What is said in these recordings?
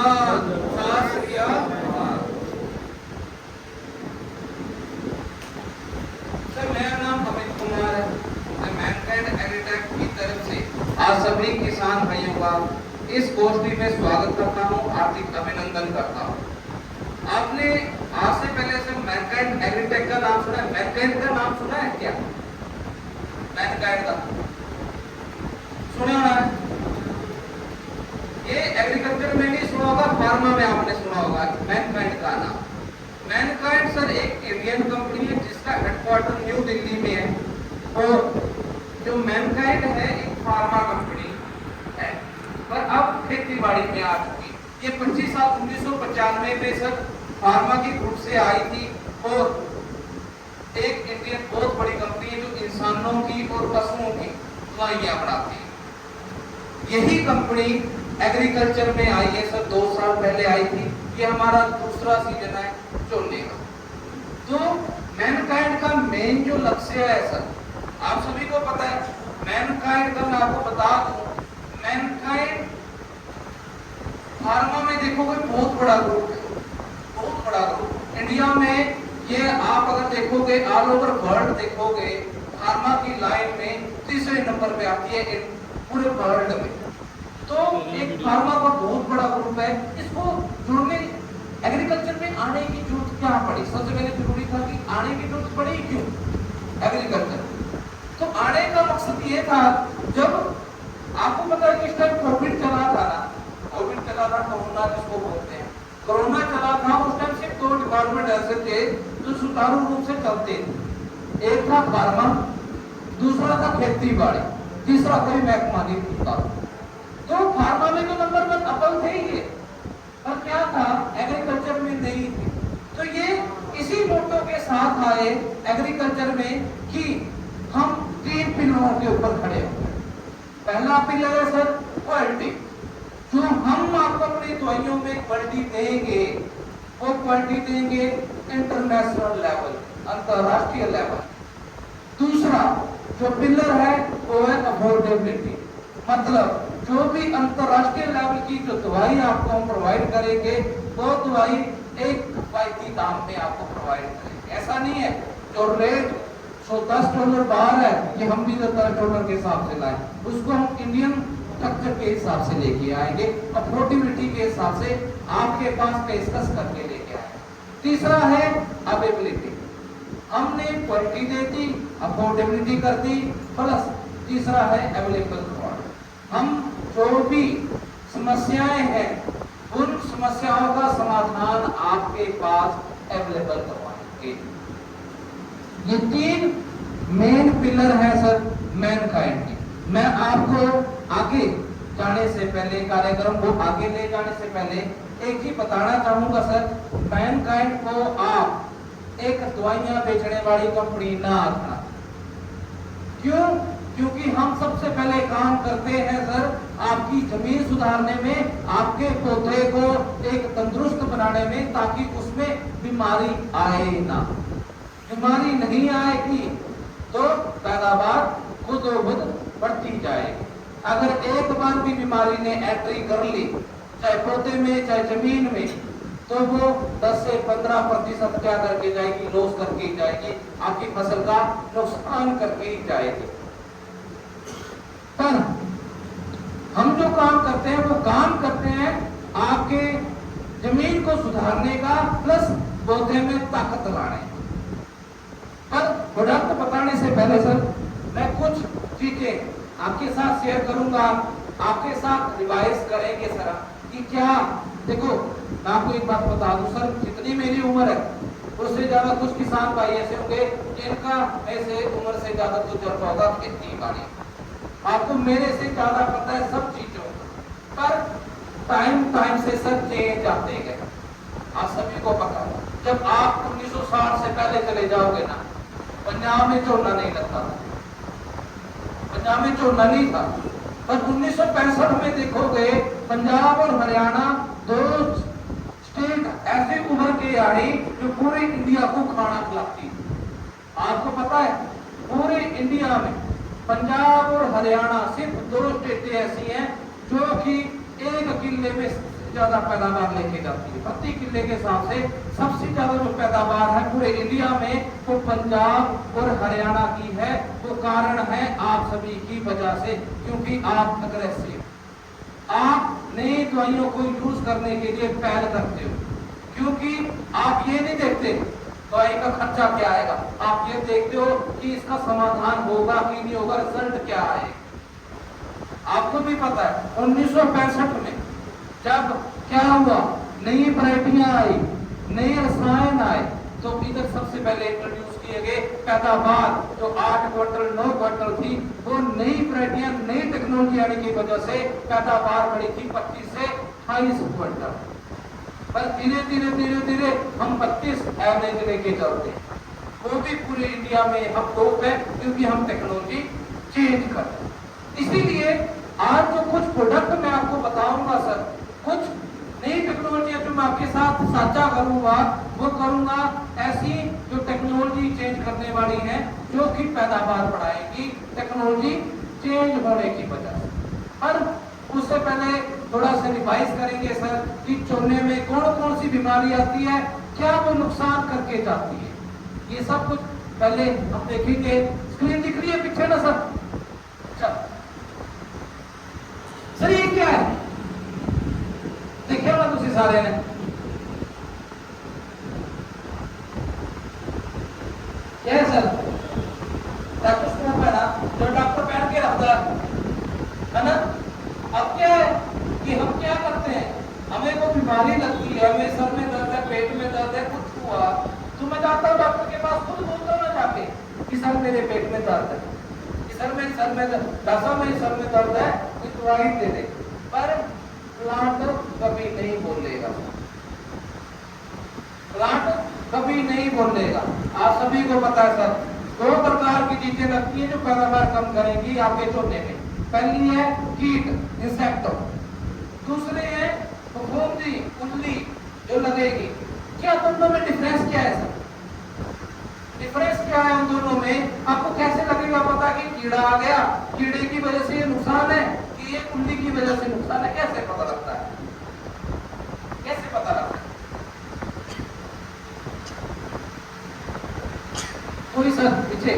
हाँ, शास्त्रीय। सर मेरा नाम अमित कुमार है। मैं मैनकाइंड एग्रीटेक की तरफ से आज सभी किसान भाइयों का इस गोष्ठी में स्वागत करता हूँ, हार्दिक अभिनंदन करता हूँ। आपने आज से पहले से मैनकाइंड एग्रीटेक का नाम सुना है? मैनकाइंड का नाम सुना है क्या? मैनकाइंड का सुना है? ये एग्रीकल्चर में नहीं सुना होगा, फार्मा में आपने सुना होगा मैनकाइंड का नाम। मैनकाइंड सर एक इंडियन कंपनी है जिसका हेडक्वार्टर न्यू दिल्ली में है और जो मैनकाइंड है एक फार्मा कंपनी है, पर अब खेती बाड़ी में आ चुकी। ये 25 साल 1995 में सर फार्मा की ग्रुप से आई थी और एक इंडियन बहुत बड़ी कंपनी है जो इंसानों की और पशुओं की दवाइयां बनाती है। यही कंपनी एग्रीकल्चर में आई है सर, 2 साल पहले आई थी। ये हमारा दूसरा सीजन है चुनने का। तो मैनकाइंड का मेन जो लक्ष्य है सर, आप सभी को पता है मैनकाइंड का, मैं आपको बता दूं, मैनकाइंड फार्मा में देखोगे बहुत बड़ा ग्रुप है, बहुत बड़ा ग्रुप। इंडिया में ये आप अगर देखोगे ऑल ओवर वर्ल्ड देखोगे, फार्मा की लाइन में तीसरे नंबर पे आती है पूरे वर्ल्ड में। तो एक फार्मा का बहुत बड़ा ग्रुप है। इसको जुड़ने एग्रीकल्चर में आने की जरूरत क्या पड़ी? सबसे पहले जरूरी था कि आने की जरूरत पड़ी क्यों एग्रीकल्चर? तो आने का मकसद ये था, जब आपको पता है कि इस टाइम कोविड चला था ना, कोविड चला था, कोरोना जिसको बोलते हैं, कोरोना चला था। उस टाइम सिर्फ 2 डिपार्टमेंट ऐसे थे जो सुचारू रूप से चलते थे। एक था फार्मा, दूसरा था खेती बाड़ी, तीसरा कोई महकमा नहीं था। तो फार्मा में तो नंबर 1 अव्वल थे ही, पर क्या था एग्रीकल्चर में नहीं थे। तो ये इसी मोटो के साथ आए एग्रीकल्चर में कि हम 3 पिलरों के ऊपर खड़े हो। पहला पिलर है सर क्वालिटी। जो हम आपको अपनी दवाइयों में क्वालिटी देंगे, वो क्वालिटी देंगे इंटरनेशनल लेवल, अंतरराष्ट्रीय लेवल। दूसरा जो पिलर है वो है अफोर्डेबिलिटी, मतलब जो भी अंतरराष्ट्रीय लेवल की जो दवाई आपको हम प्रोवाइड करेंगे, वो दवाई एक किफायती दाम में आपको प्रोवाइड करेंगे। ऐसा नहीं है जो रेट $110 बाहर है कि हम भी $10 के हिसाब से लाएं, उसको हम इंडियन स्ट्रक्चर के हिसाब से लेके आएंगे, अफोर्डेबिलिटी के हिसाब से आपके पास पेशकश करके लेके आएंगे। तीसरा है अवेलेबिलिटी, हमने क्वालिटी दे दी, अफोर्डेबिलिटी कर दी, प्लस तीसरा है अवेलेबल प्रोडक्ट। हम जो भी समस्याएं हैं उन समस्याओं का समाधान आपके पास अवेलेबल करवाएंगे। ये 3 मेन पिलर है सर मैनकाइंड के। मैं आपको आगे जाने से पहले, कार्यक्रम को आगे ले जाने से पहले एक ही बताना चाहूंगा सर, मैनकाइंड को आप एक दवाइयां बेचने वाली कंपनी ना रखना। क्यों? क्योंकि हम सबसे पहले काम करते हैं सर आपकी जमीन सुधारने में, आपके पौधे को एक तंदुरुस्त बनाने में, ताकि उसमें बीमारी आए ना। बीमारी नहीं आएगी तो पैदावार खुद ब खुद बढ़ती जाएगी। अगर एक बार भी बीमारी ने एंट्री कर ली, चाहे पौधे में चाहे जमीन में, तो वो 10 से 15% क्या करके जाएगी? लॉस करके ही जाएगी, आपकी फसल का नुकसान करके ही जाएगी। पर हम जो काम करते हैं वो काम करते हैं आपके जमीन को सुधारने का, प्लस पौधे में ताकत लाने। पर प्रोडक्ट बताने से पहले सर मैं कुछ चीजें आपके साथ शेयर करूंगा, आपके साथ रिवाइज करेंगे सर कि क्या। देखो मैं आपको एक बात बता दूं सर, जितनी मेरी उम्र है उससे ज्यादा कुछ किसान भाई ऐसे होंगे जिनका ऐसे उम्र से ज्यादा तजुर्बा होगा खेती बाड़ी। आपको मेरे से ज्यादा पता है सब चीजों, पर टाइम से सब चेंज आते गए। आप सभी को पता है, जब आप 1960 से पहले चले जाओगे ना, पंजाब में झोना नहीं लगता था, पंजाब में झोना नहीं था। पर 1965 में देखोगे पंजाब और हरियाणा 2 स्टेट ऐसे उभर के आई जो पूरे इंडिया को खाना खिलाती। आपको पता है पूरे इंडिया में पंजाब और हरियाणा सिर्फ 2 स्टेटें ऐसी हैं जो कि एक किले में ज्यादा पैदावार लेके जाती है। प्रति किले के हिसाब से सबसे ज्यादा जो पैदावार है पूरे इंडिया में वो पंजाब और हरियाणा की है। वो कारण है आप सभी की वजह से, क्योंकि आप अग्रेसिव, आप नई दवाइयों को यूज करने के लिए पहल करते हो, क्योंकि आप ये नहीं देखते दवाई का खर्चा क्या आएगा, आप ये देखते हो कि इसका समाधान होगा कि नहीं होगा, रिजल्ट क्या आएगा। आपको भी पता है 1965 में जब क्या हुआ, नई वैरायटियां आई, नए रसायन आए, तो इधर सबसे पहले इंट्रोड्यूस किए गए पैदावार जो 8 क्विंटल 9 क्विंटल थी, वो नई वैरायटियां नई टेक्नोलॉजी आने की वजह से पैदावार बढ़ी थी 25 से 28 क्विंटल। पर धीरे धीरे धीरे धीरे हम 32 एवरेज लेके चलते हैं, वो भी पूरे इंडिया में हम टॉप है, क्योंकि हम टेक्नोलॉजी चेंज कर रहे हैं। इसीलिए आज जो कुछ प्रोडक्ट मैं आपको बताऊंगा सर, कुछ नई टेक्नोलॉजी जो मैं आपके साथ साझा करूंगा, वो करूंगा ऐसी जो टेक्नोलॉजी चेंज करने वाली है, जो कि पैदावार बढ़ाएगी टेक्नोलॉजी चेंज होने की वजह से। पर उससे पहले थोड़ा सा रिवाइज करेंगे सर कि चोने में कौन कौन सी बीमारी आती है, क्या वो नुकसान करके जाती है, ये सब कुछ पहले हम देखेंगे। स्क्रीन दिख रही है पीछे ना सर? अच्छा सर ये क्या है, देखिए ना तुम सारे ने, क्या है सर? स्टेथोस्कोप है ना, जो डॉक्टर पहन के रखता है ना। अब क्या है कि हम क्या करते हैं, हमें कोई बीमारी लगती है, हमें सर में दर्द है, पेट में दर्द है, कुछ हुआ तो मैं जाता हूँ डॉक्टर के पास, खुद बोलता हूँ ना जाके कि सर मेरे पेट में दर्द है, कि सर मेरे सर में दर्द है, कोई दवाई दे दे। पर प्लांट कभी नहीं बोलेगा, प्लांट कभी नहीं बोलेगा। आप सभी को पता है सर, 2 प्रकार की चीजें लगती है जो पैदावार कम करेंगी आपके चोने में। पहली है कीट, इंसेक्ट, दूसरे है फफूंदी, उल्ली जो लगेगी। क्या दोनों में डिफरेंस क्या है सर? डिफरेंस क्या है उन दोनों में? आपको कैसे लगेगा पता कि कीड़ा आ गया, कीड़े की वजह से ये नुकसान है कि ये उल्ली की वजह से नुकसान है? कैसे पता लगता है, कैसे पता लगता है? कोई सर पीछे,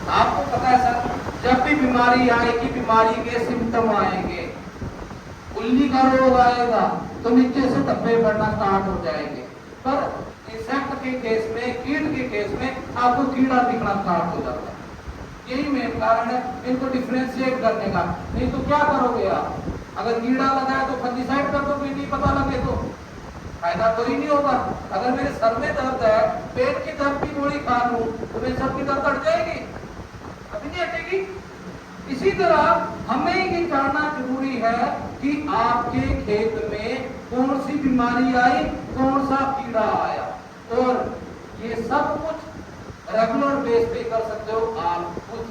आपको पता है सर, जब भी बीमारी आएगी, बीमारी के सिम्टम आएंगे, उल्ली का रोग आएगा तो नीचे से धब्बे बढ़ना स्टार्ट हो जाएंगे। पर इंसेक्ट के केस में, कीट के केस में आपको कीड़ा दिखना स्टार्ट हो जाता है। यही मेन कारण है इनको डिफ्रेंशिएट करने का। नहीं तो क्या करोगे आप, अगर कीड़ा लगा है तो फंजीसाइड कर दोगे, नहीं पता लगे तो फायदा कोई नहीं होगा। अगर मेरे सर में दर्द है, पेट की दर्द की गोली खा लूं तो मेरे सर की दर्द हट जाएगी? अभी नहीं हटेगी। इसी तरह हमें ये जानना जरूरी है कि आपके खेत में कौन सी बीमारी आई, कौन सा कीड़ा आया, और ये सब कुछ रेगुलर बेस पे कर सकते हो आप खुद।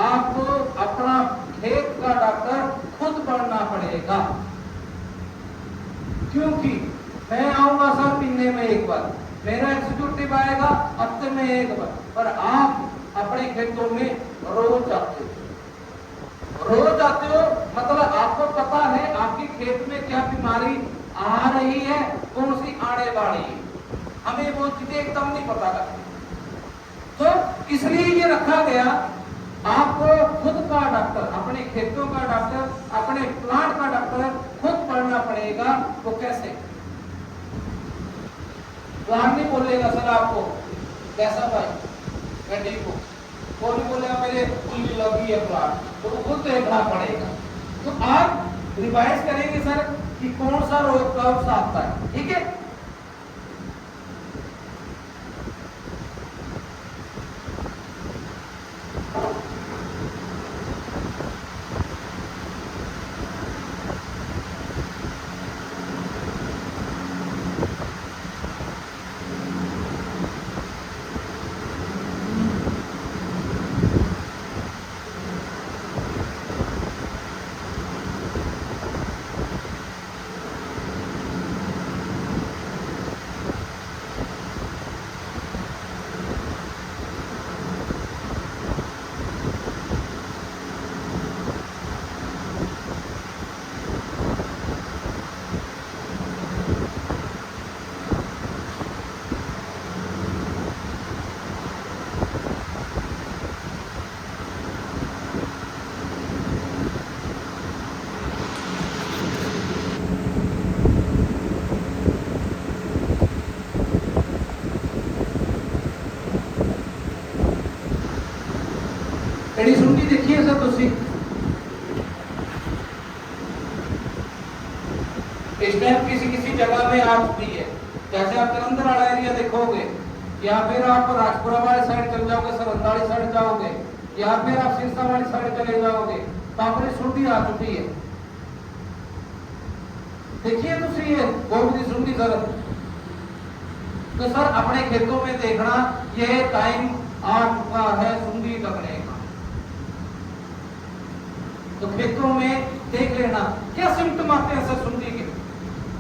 आपको अपना खेत का डॉक्टर खुद बनना पड़ेगा, क्योंकि मैं आऊंगा सर महीने में एक बार, मेरा एग्जीक्यूटिव आएगा हफ्ते में एक बार, पर आप अपने खेतों में रोज आते हो, रोज आते हो, मतलब आपको पता है आपके खेत में क्या बीमारी आ रही है, कौन सी आने वाली है। हमें वो चीजें एकदम नहीं पता लगती, तो इसलिए ये रखा गया। आपको खुद का डॉक्टर, अपने खेतों का डॉक्टर, अपने प्लांट का डॉक्टर खुद पढ़ना पड़ेगा। वो कैसे? प्लांट नहीं बोलेगा सर आपको कैसा भाई मैं ठीक हूँ, वो नहीं बोलेगा मेरे उल्ली लगी है प्लांट, तो खुद देखना पड़ेगा। तो आप रिवाइज करेंगे सर कि कौन सा रोग कब से आता है, ठीक है? तुसी इस टाइम किसी किसी जगह में आ चुकी है, जैसे आप जलंधर वाला एरिया देखोगे, या फिर आप राजपुरा वाली साइड चल जाओगे, सरहंद वाली साइड जाओगे, या फिर आप सिरसा वाली साइड चले जाओगे, तो आपने सुंडी आ चुकी है। देखिए तुसी ये गोब दी सुंडी सर, तो सर अपने खेतों में देखना ये टाइम आ चुका है सुंडी लगने का, तो खेतों में देख लेना क्या सिम्टम आते हैं सर सुंडी के।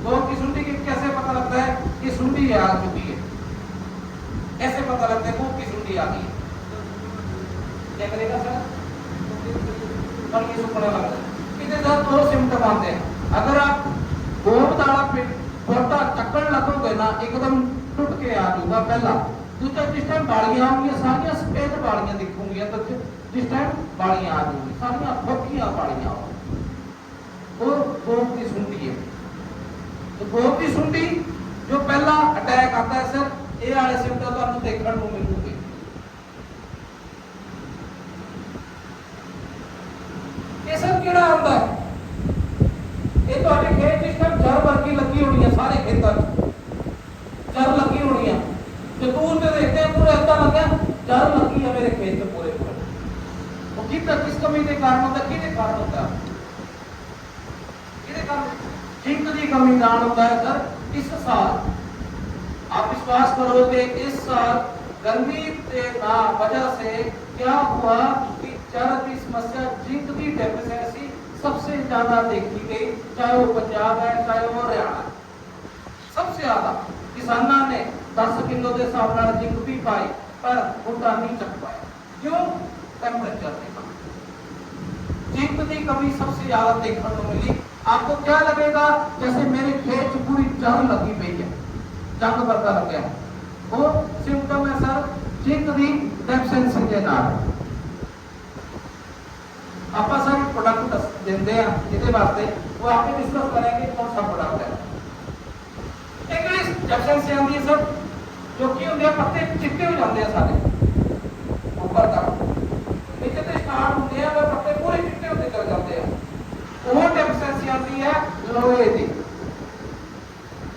गोब की सुंडी के कैसे पता लगता है कि सुंडी आ चुकी है, ऐसे पता लगता है गोब की सुंडी आ गई है। क्या करेगा सर, और ये सुखने लगता है। इधर सर दो सिम्टम आते हैं, अगर आप गोब दाड़ा पोटा चक्कर लगोगे ना एकदम टूट के आ जाऊंगा पहला। दूसरा जिस टाइम बाड़ियां होंगी सारियां सफेद बाड़ियां दिखूंगी, तो जिस टाइम बाड़ियां आ जाऊंगी सारियां फोकियां बाड़ियां और गोब की सुंडी है। तो गोब की सुंडी जो पहला अटैक आता है सर, ये वाले सिम्टम तो आपको देखने को मिलेंगे। ये सब केड़ा आता है, ये तो आटे खेत जिस टाइम जड़ वर्गी लगी होनी है, सारे खेतर जड़ लगी होनी है, जो दूर से देखते हैं पूरा ऐसा लगा जड़ लगी है मेरे खेत में पूरे पूरे। वो किस कमी के कारण होता है, किसके कारण होता है, किसके कारण जिंक की कमी कारण होता है सर। इस साल आप विश्वास करोगे, इस साल गर्मी के ना वजह से क्या हुआ कि जड़ की समस्या, जिंक की डेफिशिएंसी सबसे ज्यादा देखी गई, चाहे वो पंजाब है चाहे वो हरियाणा है। सबसे ज्यादा किसानों ने 10 किलो के हिसाब से जिंक भी पाई, पर बूटा नहीं चक पाया। क्यों? टेम्परेचर की कमी, जिंक की कमी सबसे ज्यादा देखने को मिली। आपको क्या लगेगा जैसे मेरे खेत पूरी जंग लगी पई है, जंग वर्गा लग गया, वो सिम्टम है सर जिंक की डेफिशिएंसी के नाल। आप सर प्रोडक्ट देंगे इसके वास्ते, वो आपके डिस्कस करेंगे कौन सा प्रोडक्ट है। इंग्लिश डेफिशिएंसी आती है सर, जो कि होंगे पत्ते चिट्टे हो जाते हैं सारे ऊपर तक, नीचे से स्टार्ट होते हैं वो पत्ते पूरे चिट्टे होते चल जाते हैं। वो डेफिशिएंसी आती है लोहे की।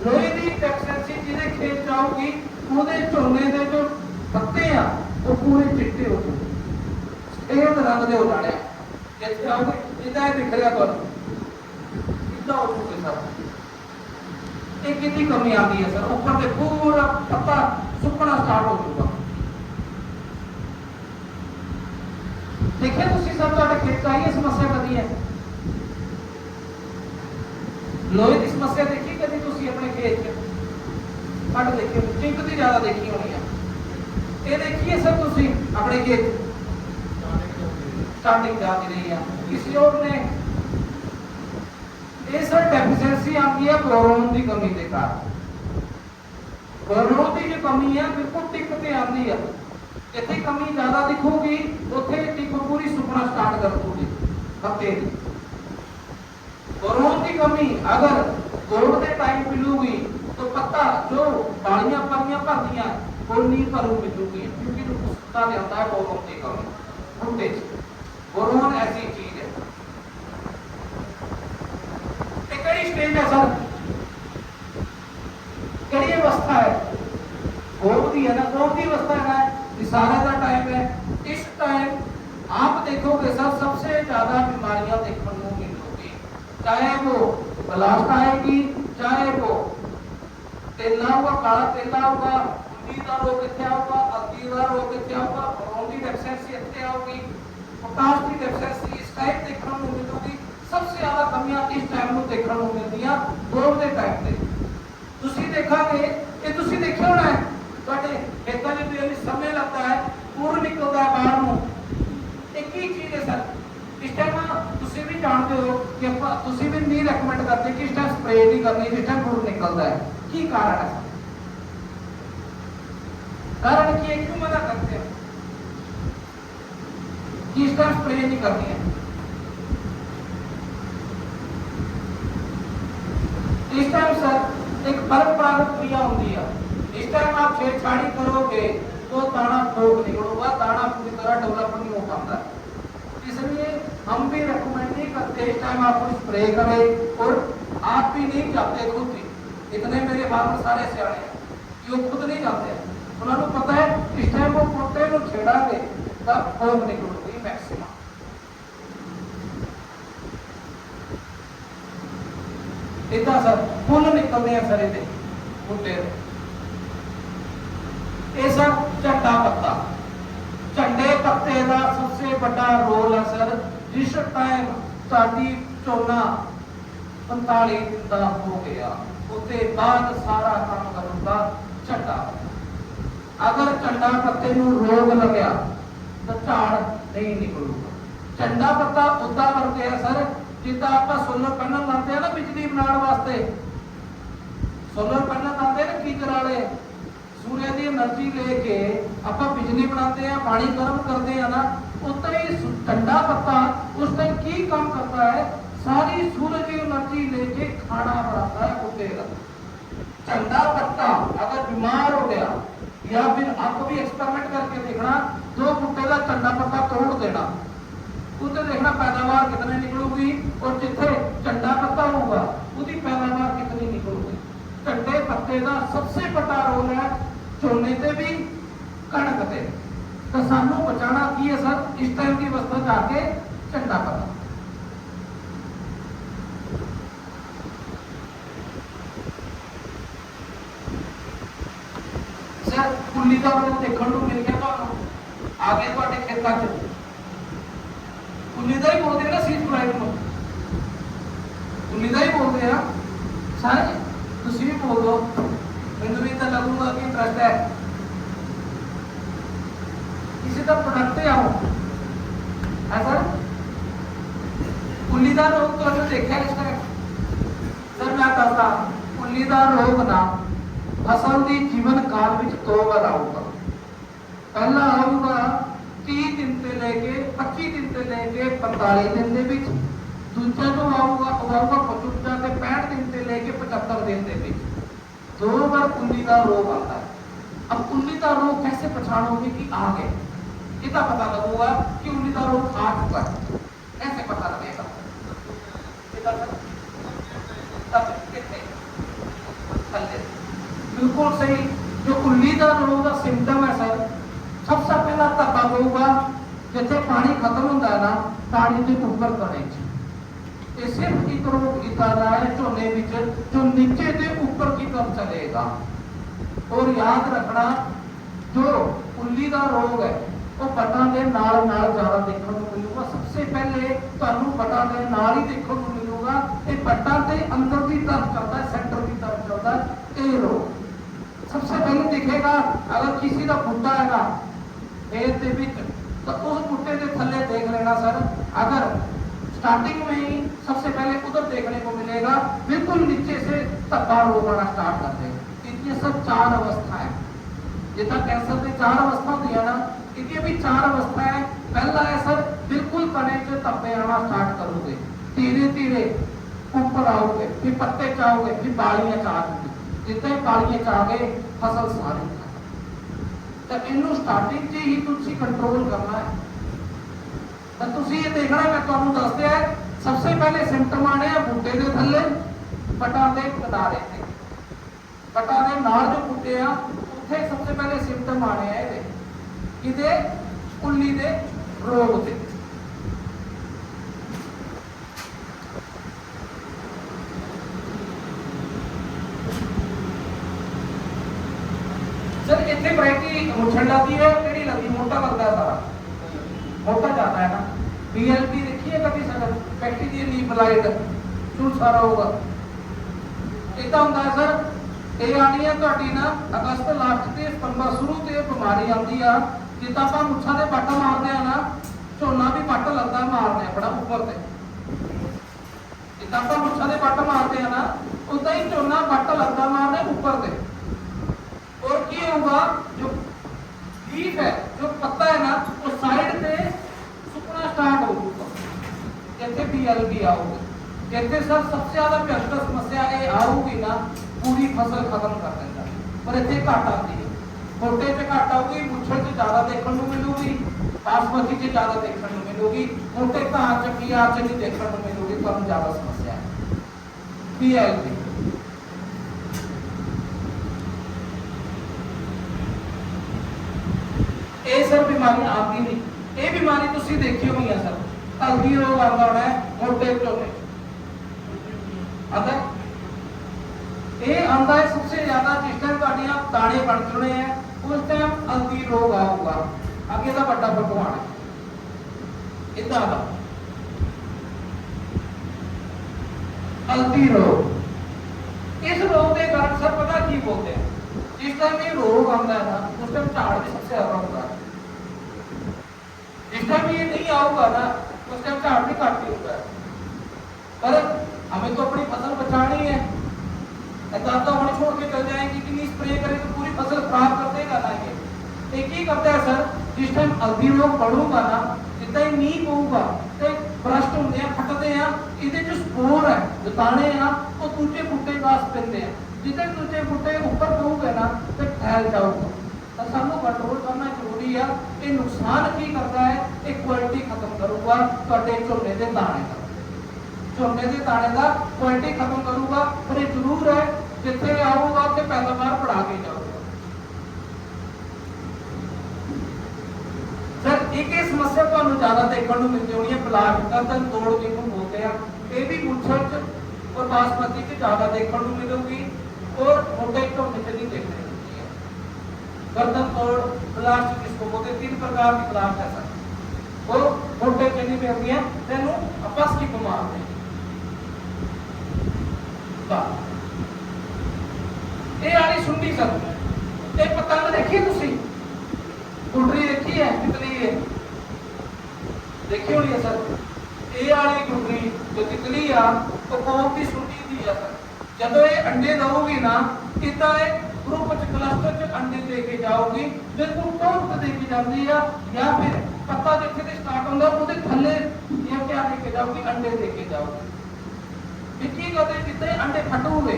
लोहे की डेफिशिएंसी जिन्हें खेत जाओगी ਉਹਦੇ ਝੋਨੇ ਦੇ जो पत्ते आ वो पूरे चिट्टे हो जाते, सफेद रंग के हो जाने। जैसे आओगे इतना दिख रहा तो इतना हो चुके सर। एक कितनी कमी आती है सर, ऊपर से पूरा पत्ता सुकना स्टार्ट हो चुका। देखिए तुसी सब ਤੁਹਾਡੇ खेत का ये समस्या कदी है, लोहे की समस्या देखी कदी तुसी अपने खेत च कट देखिए, जिंक की ज्यादा देखी होनी है। ये देखिए सर तुसी अपने खेत स्टार्टिंग जाती रही है, किसी और ने ये सर डेफिशिएंसी आती है बोरोन की कमी के कारण। बोरोन की जो कमी है बिल्कुल टिक पे आती है, जिथे कमी ज्यादा दिखूगी उथे टिक पूरी सुकना स्टार्ट कर दूगी पत्ते की। बोरोन की कमी अगर गोड़ के टाइम मिलूगी तो पत्ता जो बाड़ियां परियां भरदियां वो नहीं भरू मिलूगी, क्योंकि उसका आता है बोरोन की कमी बूटे। बोरोन ऐसी चीज है, कड़ी स्टेज है सर, कड़ी अवस्था है गोब की है ना, गोब की अवस्था है निसारे का टाइम है। इस टाइम आप देखोगे सर सबसे ज्यादा बीमारियां देखने को मिलेगी, चाहे वो ब्लास्ट आएगी, चाहे वो तेला होगा, काला तेला होगा, उंडी का रोग इतने होगा, अल्दी का रोग इतने होगा, बोरोन की डेफिशिएंसी इतने होगी, पोटाश की डेफिशिएंसी इस टाइम देखने को मिलेगी। सबसे ज्यादा कमियां इस टाइम को देखने को मिलदियां गोब के टाइम पे। तुसी देखोगे ये तुसी देखियो होना है ਤੁਹਾਡੇ खेतों में भी समय लगता है, पूर निकलता है बाहर ਨੂੰ। एक ही चीज है सर, इस टाइम तुसी भी जानते हो कि तुसी भी नहीं रेकमेंड करते कि इस टाइम स्प्रे नहीं करनी जिस टाइम पूर निकलता है। की कारण है, कारण की क्यों मना करते हैं कि इस टाइम स्प्रे नहीं करनी है। इस टाइम सर एक परंपरागत क्रिया होती है, इस टाइम आप छेड़छाड़ी करोगे तो दाना ठोक निकलूगा, दाना पूरी तरह डेवलप नहीं हो पाता। इसलिए हम भी रेकमेंड नहीं करते इस टाइम आप स्प्रे करें, और आप भी नहीं जाते खुद ही। इतने मेरे फार्मर सारे सियाने हैं कि वो खुद नहीं जाते हैं, उन्होंने पता है इस टाइम वो बूटे को छेड़ांगे तब फोम निकलूगी मैक्सिमम। इतना सर फुल निकलते हैं सर ये बूटे। ये सर झंडा पत्ता, झंडे पत्ते का सबसे बड़ा रोल है सर। जिस टाइम साडी झोना 45 दिन का हो गया उसके बाद सारा काम करूंगा झंडा। अगर झंडा पत्ते नूं रोग लग्या तो झाड़ नहीं निकलूगा। झंडा पत्ता उदा करते हैं सर जिदा आप सोलर पैनल लाते हैं ना बिजली बनाने वास्ते, सोलर पैनल लाते हैं ना गीजर वाले, सूर्य की एनर्जी लेके आप बिजली बनाते हैं, पानी गर्म करते हैं ना, उतना ही ठंडा पत्ता उस टाइम की काम करता है, सारी सूरज की एनर्जी लेके खाना बनाता है बूटे का। ठंडा पत्ता अगर बीमार हो गया, या फिर आपको भी एक्सपेरिमेंट करके देखना, 2 बूटे का ठंडा पत्ता तोड़ देना, उसे देखना पैदावार कितनी निकलूगी, और जिथे ठंडा पत्ता होगा उसकी पैदावार कितनी निकलूगी। ठंडे पत्ते का सबसे बड़ा रोल है झोने से भी कणक से। तो सानू बचाना की है सर इस टाइम की अवस्था जाके झंडा पत्ता। सर कुल्ली का रोग देखने को मिल गया तो आगे ਤੁਹਾਡੇ खेतों ਚ कुल्ली का ही बोलते हैं ना, सीज फ्राइड को कुल्ली का ही बोलते हैं सारे, तुसी भी बोल दो, मैंने भी तो लगूंगा कि इंटरेस्ट है किसी का प्रोडक्ट है आओ सर। कुल्ली का रोग तो हमने देखा है इस तरह सर, मैं कहता कुल्ली का रोग ना फसल की जीवन काल में 2 बार आऊगा। पहला आऊगा 30 दिन से लेके 25 दिन से लेके 45 दिन के बीच, दूसरा जो आऊगा 55 से 65 दिन से लेके 75 दिन के बीच, 2 बार कुल्ली का रोग आता है। अब कुल्ली का रोग कैसे पहचानोगे कि आ गए, इतना पता लगेगा कि कुल्ली का रोग आ चुका है, कैसे पता लगेगा? बिल्कुल सही, जो कुल्ली का रोग का सिम्टम है सर, सबसे पहला धब्बा होगा जिथे पानी खत्म होता है ना, पानी के ऊपर कने सिर्फ एक रोग इतना है झोने जो नीचे से ऊपर की तरफ चलेगा। और याद रखना जो कुल्ली का रोग है वो बटा के नाल ज्यादा देखने को मिलेगा। सबसे पहले तुहानू बटा के नाल ही देखने को मिलेगा, ये बटा के अंदर की तरफ चलता है, सेंटर की तरफ चलता है ये रोग। सबसे पहले दिखेगा अगर किसी का बूटा है ना खेत के बीच, तो उस बूटे के थल्ले देख लेना सर, अगर स्टार्टिंग में ही सबसे पहले उधर देखने को मिलेगा, बिल्कुल नीचे से धब्बा रोग आना स्टार्ट कर देगा। इतनी सब 4 अवस्थाएं, जितना कैंसर की 4 अवस्था होती है ना, इतनी भी 4 अवस्थाएं। पहला है सर बिल्कुल कने से धब्बे आना स्टार्ट करोगे, धीरे धीरे ऊपर आओगे, फिर पत्ते चाहोगे, फिर बालियां चाहोगे, जितने बालियां चाहोगे फसल सारी तो इनू स्टार्टिंग से ही तुसी कंट्रोल करना है। तो तुसी ये देखना है, मैं तुहानू दस दिया है, सबसे पहले सिम्टम आने हैं बूटे के थल्ले, बटा के किनारे से, बटा के नाल जो बूटे आ उत्थे सबसे पहले सिम्टम आने हैं इहदे कुल्ली दे रोग दे। सर इतने वैरायटी मुछड़ लगती है, केड़ी लगती मोटा लगता है, सारा मोटा जाता है ना। बीएलपी देखिए कभी सर, बैक्टीरियल लीफ ब्लाइट शुरू सारा होगा इतना होता है सर। ये आनी है तुहाडी ना अगस्त लास्ट से सितंबर शुरू से बीमारी आती है, जिदा आप मुछा के पट्ट मारते हैं ना, झोना भी पट्ट लगता है मारने बड़ा ऊपर से, जिदा आप मुछा के पट्ट मारते हैं ना, उदा ही झोना पट्ट लगता मारने ऊपर से। और क्या होगा जो लीफ है, जो पत्ता है ना, वो साइड से सुकना स्टार्ट होगा, जैसे बीएलबी आओगे, जैसे सर सबसे ज्यादा भयंकर समस्या ये आऊगी ना, पूरी फसल खत्म कर देगा। पर इतने घट आती है, छोटे से घट आऊगी, मुछड़ से ज्यादा देखने को मिलूगी। बासमती से ज्यादा देखने को मिलेगी, मोटे धान चक्की आर से नहीं देखने को मिलेगी, तो ज्यादा समस्या है। PLP ये सर बीमारी आती नहीं, ये बीमारी तुसी देखी हुई है सर, हल्दी रोग आता होना है मोटे झोने आता, ये आता है सबसे ज्यादा जिस टाइम ਤੁਹਾਡੀਆਂ दाने बन चुने हैं उस टाइम हल्दी रोग आऊगा, आगे का बड़ा भगवान है इतना का हल्दी रोग। इस रोग के कारण सर पता की बोलते हैं, जिस टाइम ये रोग आता है ना उस टाइम झाड़ भी सबसे ज्यादा होता है, जिस टाइम ये नहीं आऊगा ना उस टाइम झाड़ भी काट होता है। पर हमें तो अपनी फसल बचानी है, दादा होने छोड़ के चल जाएंगे कि नहीं स्प्रे करें तो पूरी फसल खराब कर देगा ना। ये एक ही करता है सर, जिस टाइम हल्दी रोग बढ़ूगा ना जितना ही नहीं होगा तो भ्रष्ट होंगे हैं फटते हैं, इधर जो स्पोर है जो दाने हैं वो दूसरे बूटे घास पेंदे हैं, जितने दूसरे बूटे ऊपर पऊगे ना तो फैल जाऊगा। तो सानू कंट्रोल करना जरूरी है। ये नुकसान की करता है, ये क्वालिटी खत्म करूगा ਤੁਹਾਡੇ ਝੋਨੇ ਦੇ दाने का, ਝੋਨੇ ਦੇ दाने का क्वालिटी खत्म करूगा। पर ये जरूर है जिथे आऊगा तो पैदावार बढ़ा के जाऊगा। सर एक ही समस्या ਤੁਹਾਨੂੰ ज्यादा देखने को मिलती होनी है, ब्लाक गर्दन तोड़ जिन्हों बोलते हैं, ये भी मुच्छर और बासमती से ज्यादा देखने को मिलेगी और मोटे ਝੋਨੇ से नहीं देखने को मिलती है। गर्दन तोड़ ब्लास्ट जिसको बोलते हैं, 3 प्रकार की ब्लास्ट है सर, और मोटे चनी में होती है तेनों आपस की बीमार है। ये वाली सुंडी सर, ये पतंग देखी तुसी, गुडरी देखी है, तितली है देखी होनी है सर। ये वाली गुडरी जो तितली आ तो कौन की सुंडी दी है सर, जब ये अंडे दऊगी ना इतना ग्रुप क्लस्टर च अंडे दे के जाओगी, बिल्कुल टॉप दे के जाती है, या फिर पत्ता जिथे से स्टार्ट होगा उसके थल्ले या क्या लेके जाओगी, अंडे दे के जाओगी। की करते जितने अंडे फटोगे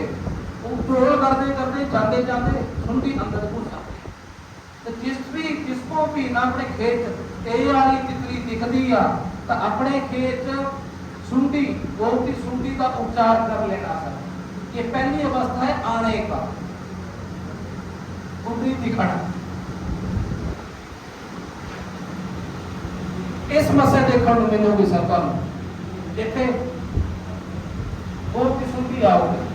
वो ट्रोल करते करते जाते जाते सुंडी अंदर घुस जाती। तो जिसको भी ना अपने खेत ए वाली तितली दिखती है तो अपने खेत सुंडी रोग की सुंडी का उपचार कर लेना सर। ये पहली अवस्था है आने का, सुंडी दिखना। इस समस्या देखने को मिलेगी सर, जिथे बहुत किस्म की आओगे।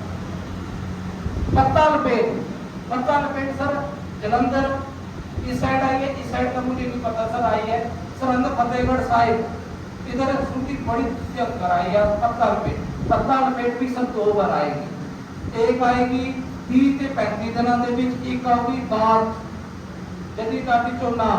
पत्ता लपेट सर जलंधर इस साइड आई है, इस साइड का मुझे नहीं पता सर आई है, सरहंद फतेहगढ़ साहिब इधर सुनती बड़ी कर आई है। पत्ता लपेट भी सब 2 बार आएगी, एक आएगी 30 से 35 दिनों के बीच, एक आऊगी बाद यदि काफी झोना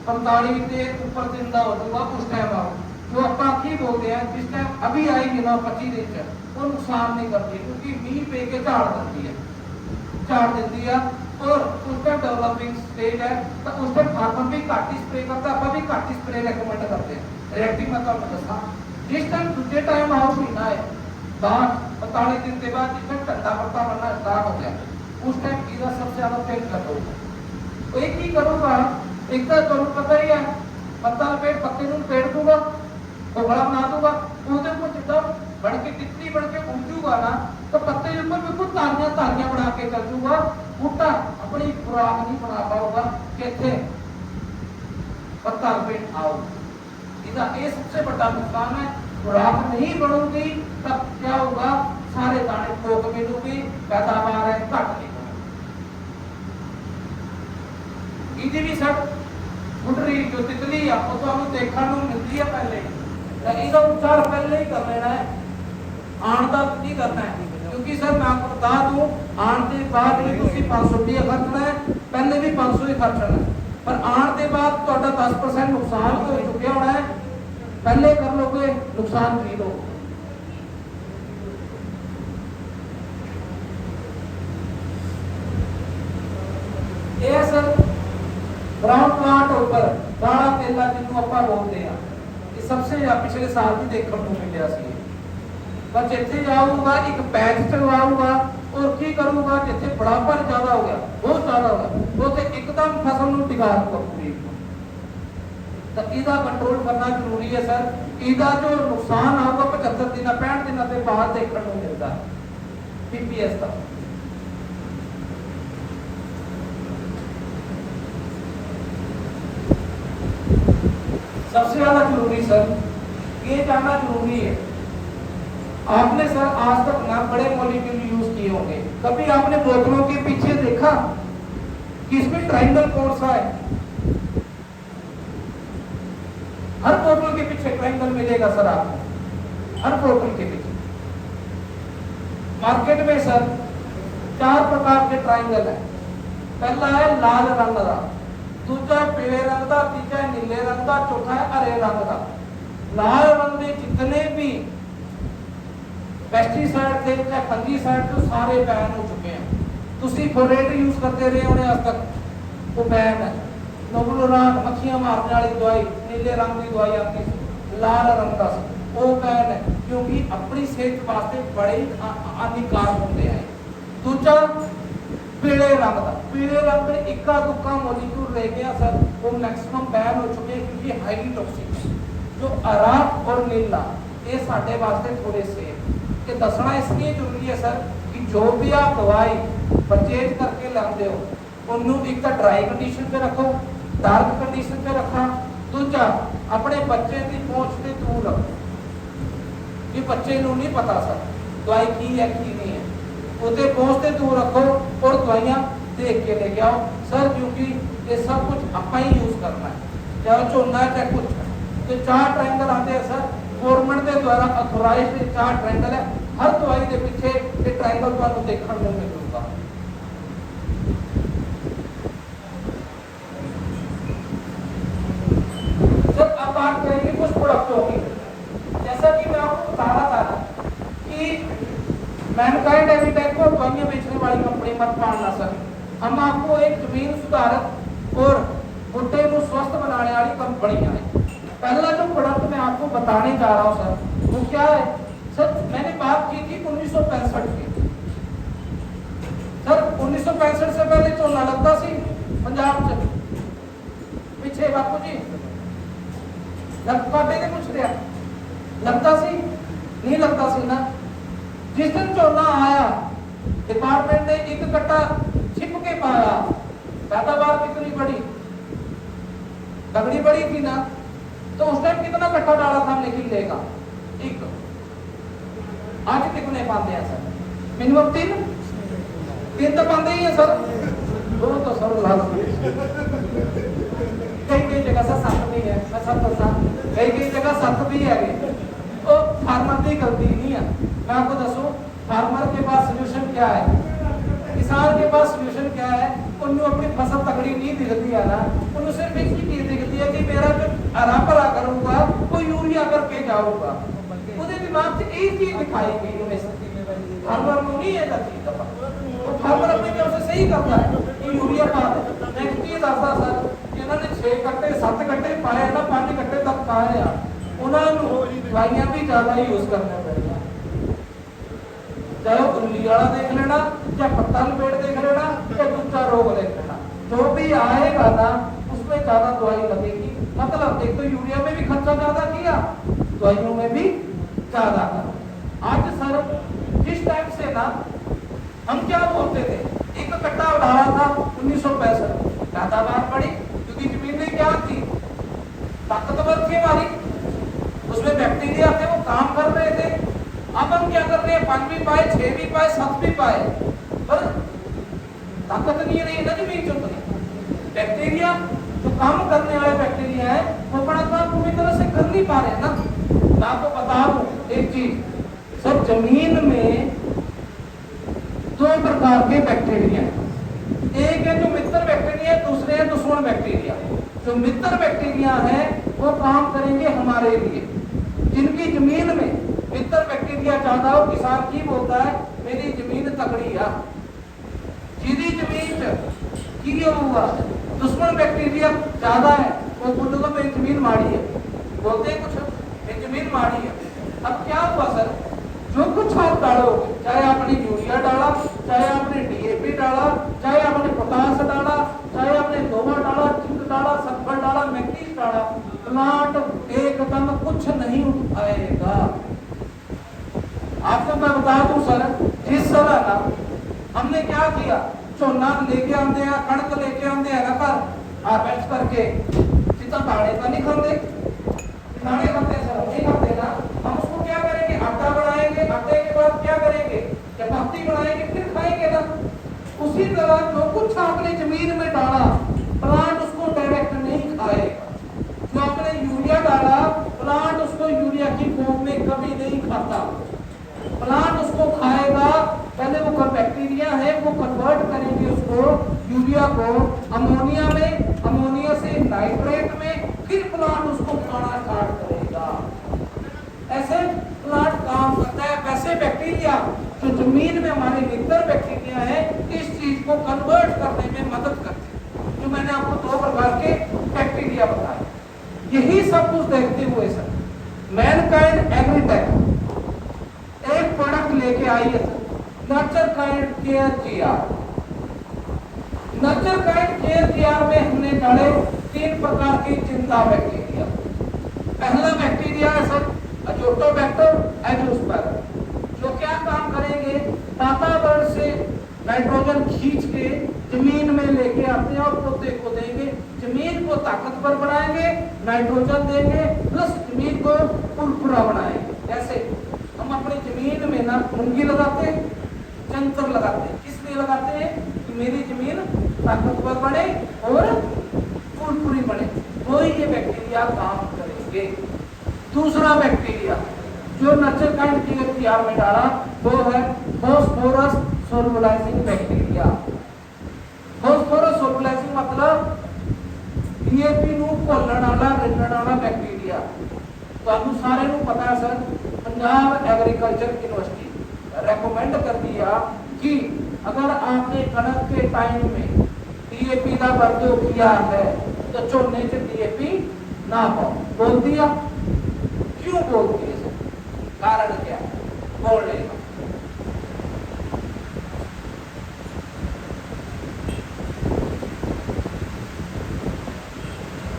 45 से ऊपर दिन का हो जाऊगा उस टाइम आओ। जो आप बोलते हैं जिस टाइम अभी आएगी ना 25 दिन वो नुकसान नहीं करती, क्योंकि मीह पे के झाड़ देती है और उस टाइम डेवलपिंग स्टेज है तो उस टाइम फार्मर भी घट ही स्प्रे करता, आप भी घट ही स्प्रे रेकमेंड करते हैं। रिएक्टिव मैं तुहानू दसा जिस टाइम दूसरे टाइम आओ महीना है 45 दिन के बाद जिस टाइम ठंडा पत्ता बनना स्टार्ट हो गया उस टाइम इसका सबसे ज्यादा पेड़ कर होगा। तो एक ही करूँगा, एक तो तुहानू पता ही है पत्ता लपेट पत्ते नूं पेड़ दूंगा, कोगला बना दूंगा, उसके ऊपर जितना बढ़ के तितली बढ़ के उगजूगा ना तो पत्ते के ऊपर बिल्कुल तारियां बना के चल जूगा। बूटा अपनी खुराक नहीं बना पाऊगा, कहते पत्ता लपेट आओ। इसका ये सबसे बड़ा नुकसान है, खुराक नहीं बढ़ूंगी तब क्या होगा, सारे दाने ठोक मिलूगी, पैदावार है घट नहीं होगी। भी सब गुडरी जो तितली है वो तो हमें देखने को मिलती है पहले, इसका उपचार पहले ही कर लेना है, आण का नहीं करना है। क्योंकि सर मैं आपको बता दूं आण के बाद भी तुसी 500 रुपया खर्चना है, पहले भी 500 ही खर्चना है, पर आण के बाद ਤੁਹਾਡਾ 10% नुकसान हो चुका होना है, पहले कर लोगे नुकसान की लो। ये सर ब्राउन प्लांट ऊपर काला तेला जिन्हों आप बोलते हैं, ये सबसे पिछले साल भी देखने को मिलया सी। पर जिथे जाऊंगा एक पैच चलवाऊंगा और की करूंगा जिथे बड़ापन ज्यादा हो गया, बहुत ज्यादा हो गया, वो तो एकदम फसल को टिका दूंगा पूरी। तो इसका कंट्रोल करना जरूरी है सर। इसका जो नुकसान आऊगा 75 दिन 65 दिन से बाहर देखने को मिलता है पीपीएस का। सबसे ज्यादा जरूरी सर ये जानना जरूरी है, आपने सर आज तक ना बड़े मॉलिक्यूल यूज किए होंगे, कभी आपने बोतलों के पीछे देखा कि इसमें ट्रायंगल कौन सा है? हर बोतल के पीछे ट्रायंगल मिलेगा सर आपको, हर बोतल के पीछे। मार्केट में सर 4 प्रकार के ट्रायंगल है। पहला है लाल रंग का, दूसरा पीले रंग का, तीसरा नीले रंग का, चौथा है हरे रंग का। लाल रंग में जितने भी पेस्टिसाइड थे चाहे फंगीसाइड थे सारे बैन हो चुके हैं। तुसी फोरेट यूज करते रहे होने आज तक, वो बैन है। नोबलोरान मक्खियां मारने वाली दवाई नीले रंग की दवाई आती है, लाल रंग का वो बैन है क्योंकि अपनी सेहत वास्ते बड़े हानिकारक होते हैं। दूसरा पीले रंग का, पीले रंग में इक्का दुक्का मॉलिक्यूल रह गया सर, वो मैक्सिमम बैन हो चुके हैं क्योंकि हाईली टॉक्सिक है। जो हरा और नीला ये साढ़े वास्ते थोड़े सेफ। ये दसना इसलिए जरूरी है सर कि जो भी आप दवाई परचेज करके लाते हो उन्होंने एक तो ड्राई कंडीशन पे रखो, डार्क कंडीशन पे रखना। दूसरा अपने बच्चे की पहुंच से दूर रखो कि बच्चे को नहीं पता सर दवाई की है की नहीं है, उसे पहुंच से दूर रखो और दवाइयां देख के लेके आओ सर, क्योंकि ये सब कुछ आप ही यूज करना है, चाहे झोना है चाहे कुछ है। तो 4 ट्रायंगल आते हैं सर गवर्नमेंट के द्वारा अथोराइज्ड 4 ट्रायंगल है। हर दवाई के पीछे ये ट्रायंगल तो देखने को मिलूगा। जब अब बात करेंगे कुछ प्रोडक्टों की, जैसा कि मैं आपको बता रहा था कि मैनकाइंड एविटेक को दवाइयां बेचने वाली कंपनी मत मानना सर। हम आपको एक जमीन सुधारक और बुढ़े को स्वस्थ बनाने वाली कंपनियां है। पहला जो प्रोडक्ट मैं आपको बताने जा रहा हूं सर वो क्या है सर, मैंने बात की थी 1965 की सर। 1965 से पहले झोना लगता सी पंजाब च पिछे बापू जी लगता के पूछ रहा लगता सी नहीं लगता सी ना। जिस दिन झोना आया डिपार्टमेंट ने एक कट्टा छिप के पाया, पैदावार कितनी बड़ी तगड़ी बड़ी थी ना, तो उस टाइम कितना कट्टा डाला था हमने किले का? एक। आज कितने पाते हैं सर? मिनिमम 3 तो पाते ही है सर, 2 तो सर लाल। कई जगह से 7 भी है, मैं सब बता कई जगह 7 भी है। तो फार्मर की गलती नहीं है। मैं आपको दसो फार्मर के पास सोल्यूशन क्या है, किसान के पास सोल्यूशन क्या है? उन्हें अपनी फसल तगड़ी नहीं दिखती है ना, उन्हें सिर्फ एक ही चीज दिखती है कि मेरा जो हरा भरा करूंगा वो यूरिया करके जाऊंगा। उन्हें दिमाग से एक चीज दिखाई गई फार्मर को नहीं है चीज का, तो फार्मर अपनी तरफ से सही करता है कि यूरिया पा दे। नेक्स्ट चीज आता सर इन्होंने 6 कट्टे 7 कट्टे पाए ना, 5 कट्टे तक पाए हैं, उन्होंने दवाइयां भी ज्यादा यूज करने पड़ेगा। चाहे वो उल्ली वाला देख लेना, चाहे पत्ता लपेट देख लेना, चाहे दूसरा रोग देख लेना, जो भी आएगा ना उसमें ज्यादा दवाई लगेगी। मतलब एक तो यूरिया में भी खर्चा ज्यादा किया, दवाइयों में भी ज्यादा करा। आज सर जिस टाइम से ना हम क्या बोलते थे, एक कट्टा डाला था 1965, पैदावार बढ़ी क्योंकि जमीनें क्या थी ताकतवर थी हमारी, उसमें बैक्टीरिया थे वो काम कर रहे थे। अब हम क्या कर रहे हैं, 5 भी पाए 6 भी पाए 7 भी पाए, पर ताकत नहीं रही ना जमीन चुप रही। बैक्टीरिया जो काम करने वाले बैक्टीरिया है वो अपना काम पूरी तरह से कर नहीं पा रहे ना। मैं आपको बता दूं एक चीज सर, जमीन में 2 प्रकार के बैक्टीरिया है। एक है जो मित्र बैक्टीरिया है, दूसरे है दुश्मन बैक्टीरिया। जो मित्र बैक्टीरिया है वो काम करेंगे हमारे लिए। जिनकी जमीन में मित्र बैक्टीरिया ज्यादा हो, किसान की बोलता है मेरी जमीन तगड़ी है। जिदी जमीन की हुआ दुश्मन बैक्टीरिया ज्यादा है, वो बोलेगा मेरी जमीन माड़ी है, बोलते कुछ मेरी जमीन माड़ी है। अब क्या हुआ सर, जो कुछ आप डालोगे, चाहे आपने यूरिया डाला, चाहे आपने डीएपी डाला, चाहे आपने पोटास डाला, चाहे आपने गोबर डाला, जिंक डाला, सल्फर डाला, मैग्नीज डाला, फसल है ना, हमने क्या किया, झोना लेके आते हैं, कणक लेके आते हैं ना घर हार्वेस्ट करके, सीधा दाने तो नहीं खाते, दाने खाते सर नहीं खाते ना, हम उसको क्या करेंगे, आटा बनाएंगे, आटे के बाद क्या करेंगे, चपाती बनाएंगे, फिर खाएंगे ना। उसी तरह जो कुछ आपने जमीन में डाला, प्लांट उसको डायरेक्ट नहीं खाएगा। जो आपने यूरिया डाला, प्लांट उसको यूरिया की फॉर्म में कभी नहीं खाता, प्लांट उसको खाएगा। पहले वो बैक्टीरिया है, वो कन्वर्ट करेंगे उसको यूरिया को अमोनिया में, अमोनिया से नाइट्रेट में, फिर प्लांट उसको खाना स्टार्ट करेगा। ऐसे प्लांट काम करता है। वैसे बैक्टीरिया जो जमीन में हमारे मित्र बैक्टीरिया है, इस चीज को कन्वर्ट करने में मदद करते हैं। जो मैंने आपको 2 प्रकार के बैक्टीरिया बताए, यही सब कुछ देखते हुए सर मैनकाइंड एग्रीटेक एक प्रोडक्ट लेके आई है sir, nurture kind care GR. Nurture kind care GR में हमने डाले 3 प्रकार की जिंदा बैक्टीरिया। पहला बैक्टीरिया है सर अजोटोबैक्टर एंजियोस्पर्म, जो क्या काम करेंगे, वातावरण से नाइट्रोजन खींच के जमीन में लेके आते हैं और पौधे को देंगे, जमीन को ताकतवर बनाएंगे, नाइट्रोजन देंगे, प्लस जमीन को उर्वरा बनाएंगे। जैसे हम अपनी जमीन में ना मूंगी लगाते हैं, जंतर लगाते हैं, किस लिए लगाते हैं कि मेरी जमीन ताकतवर बने और फूलपुरी बने, तो ही ये बैक्टीरिया काम करेंगे। दूसरा बैक्टीरिया जो नर्चर काइंड केयर जीआर में डाला, वो है phosphorus solubilising bacteria. Phosphorus solubilising मतलब डीएपी ਨੂੰ ਘੋਲਣ ਵਾਲਾ ਰਿੰਨਣ ਵਾਲਾ बैक्टीरिया। ਤੁਹਾਨੂੰ सारे ਨੂੰ पता है sir, Punjab agriculture university recommend कर दिया कि अगर आपने कणक के टाइम में डीएपी का प्रयोग किया है तो झोने से डीएपी ना पाओ। बोल दिया, क्यों बोल दिए सर, कारण क्या बोल लेगा।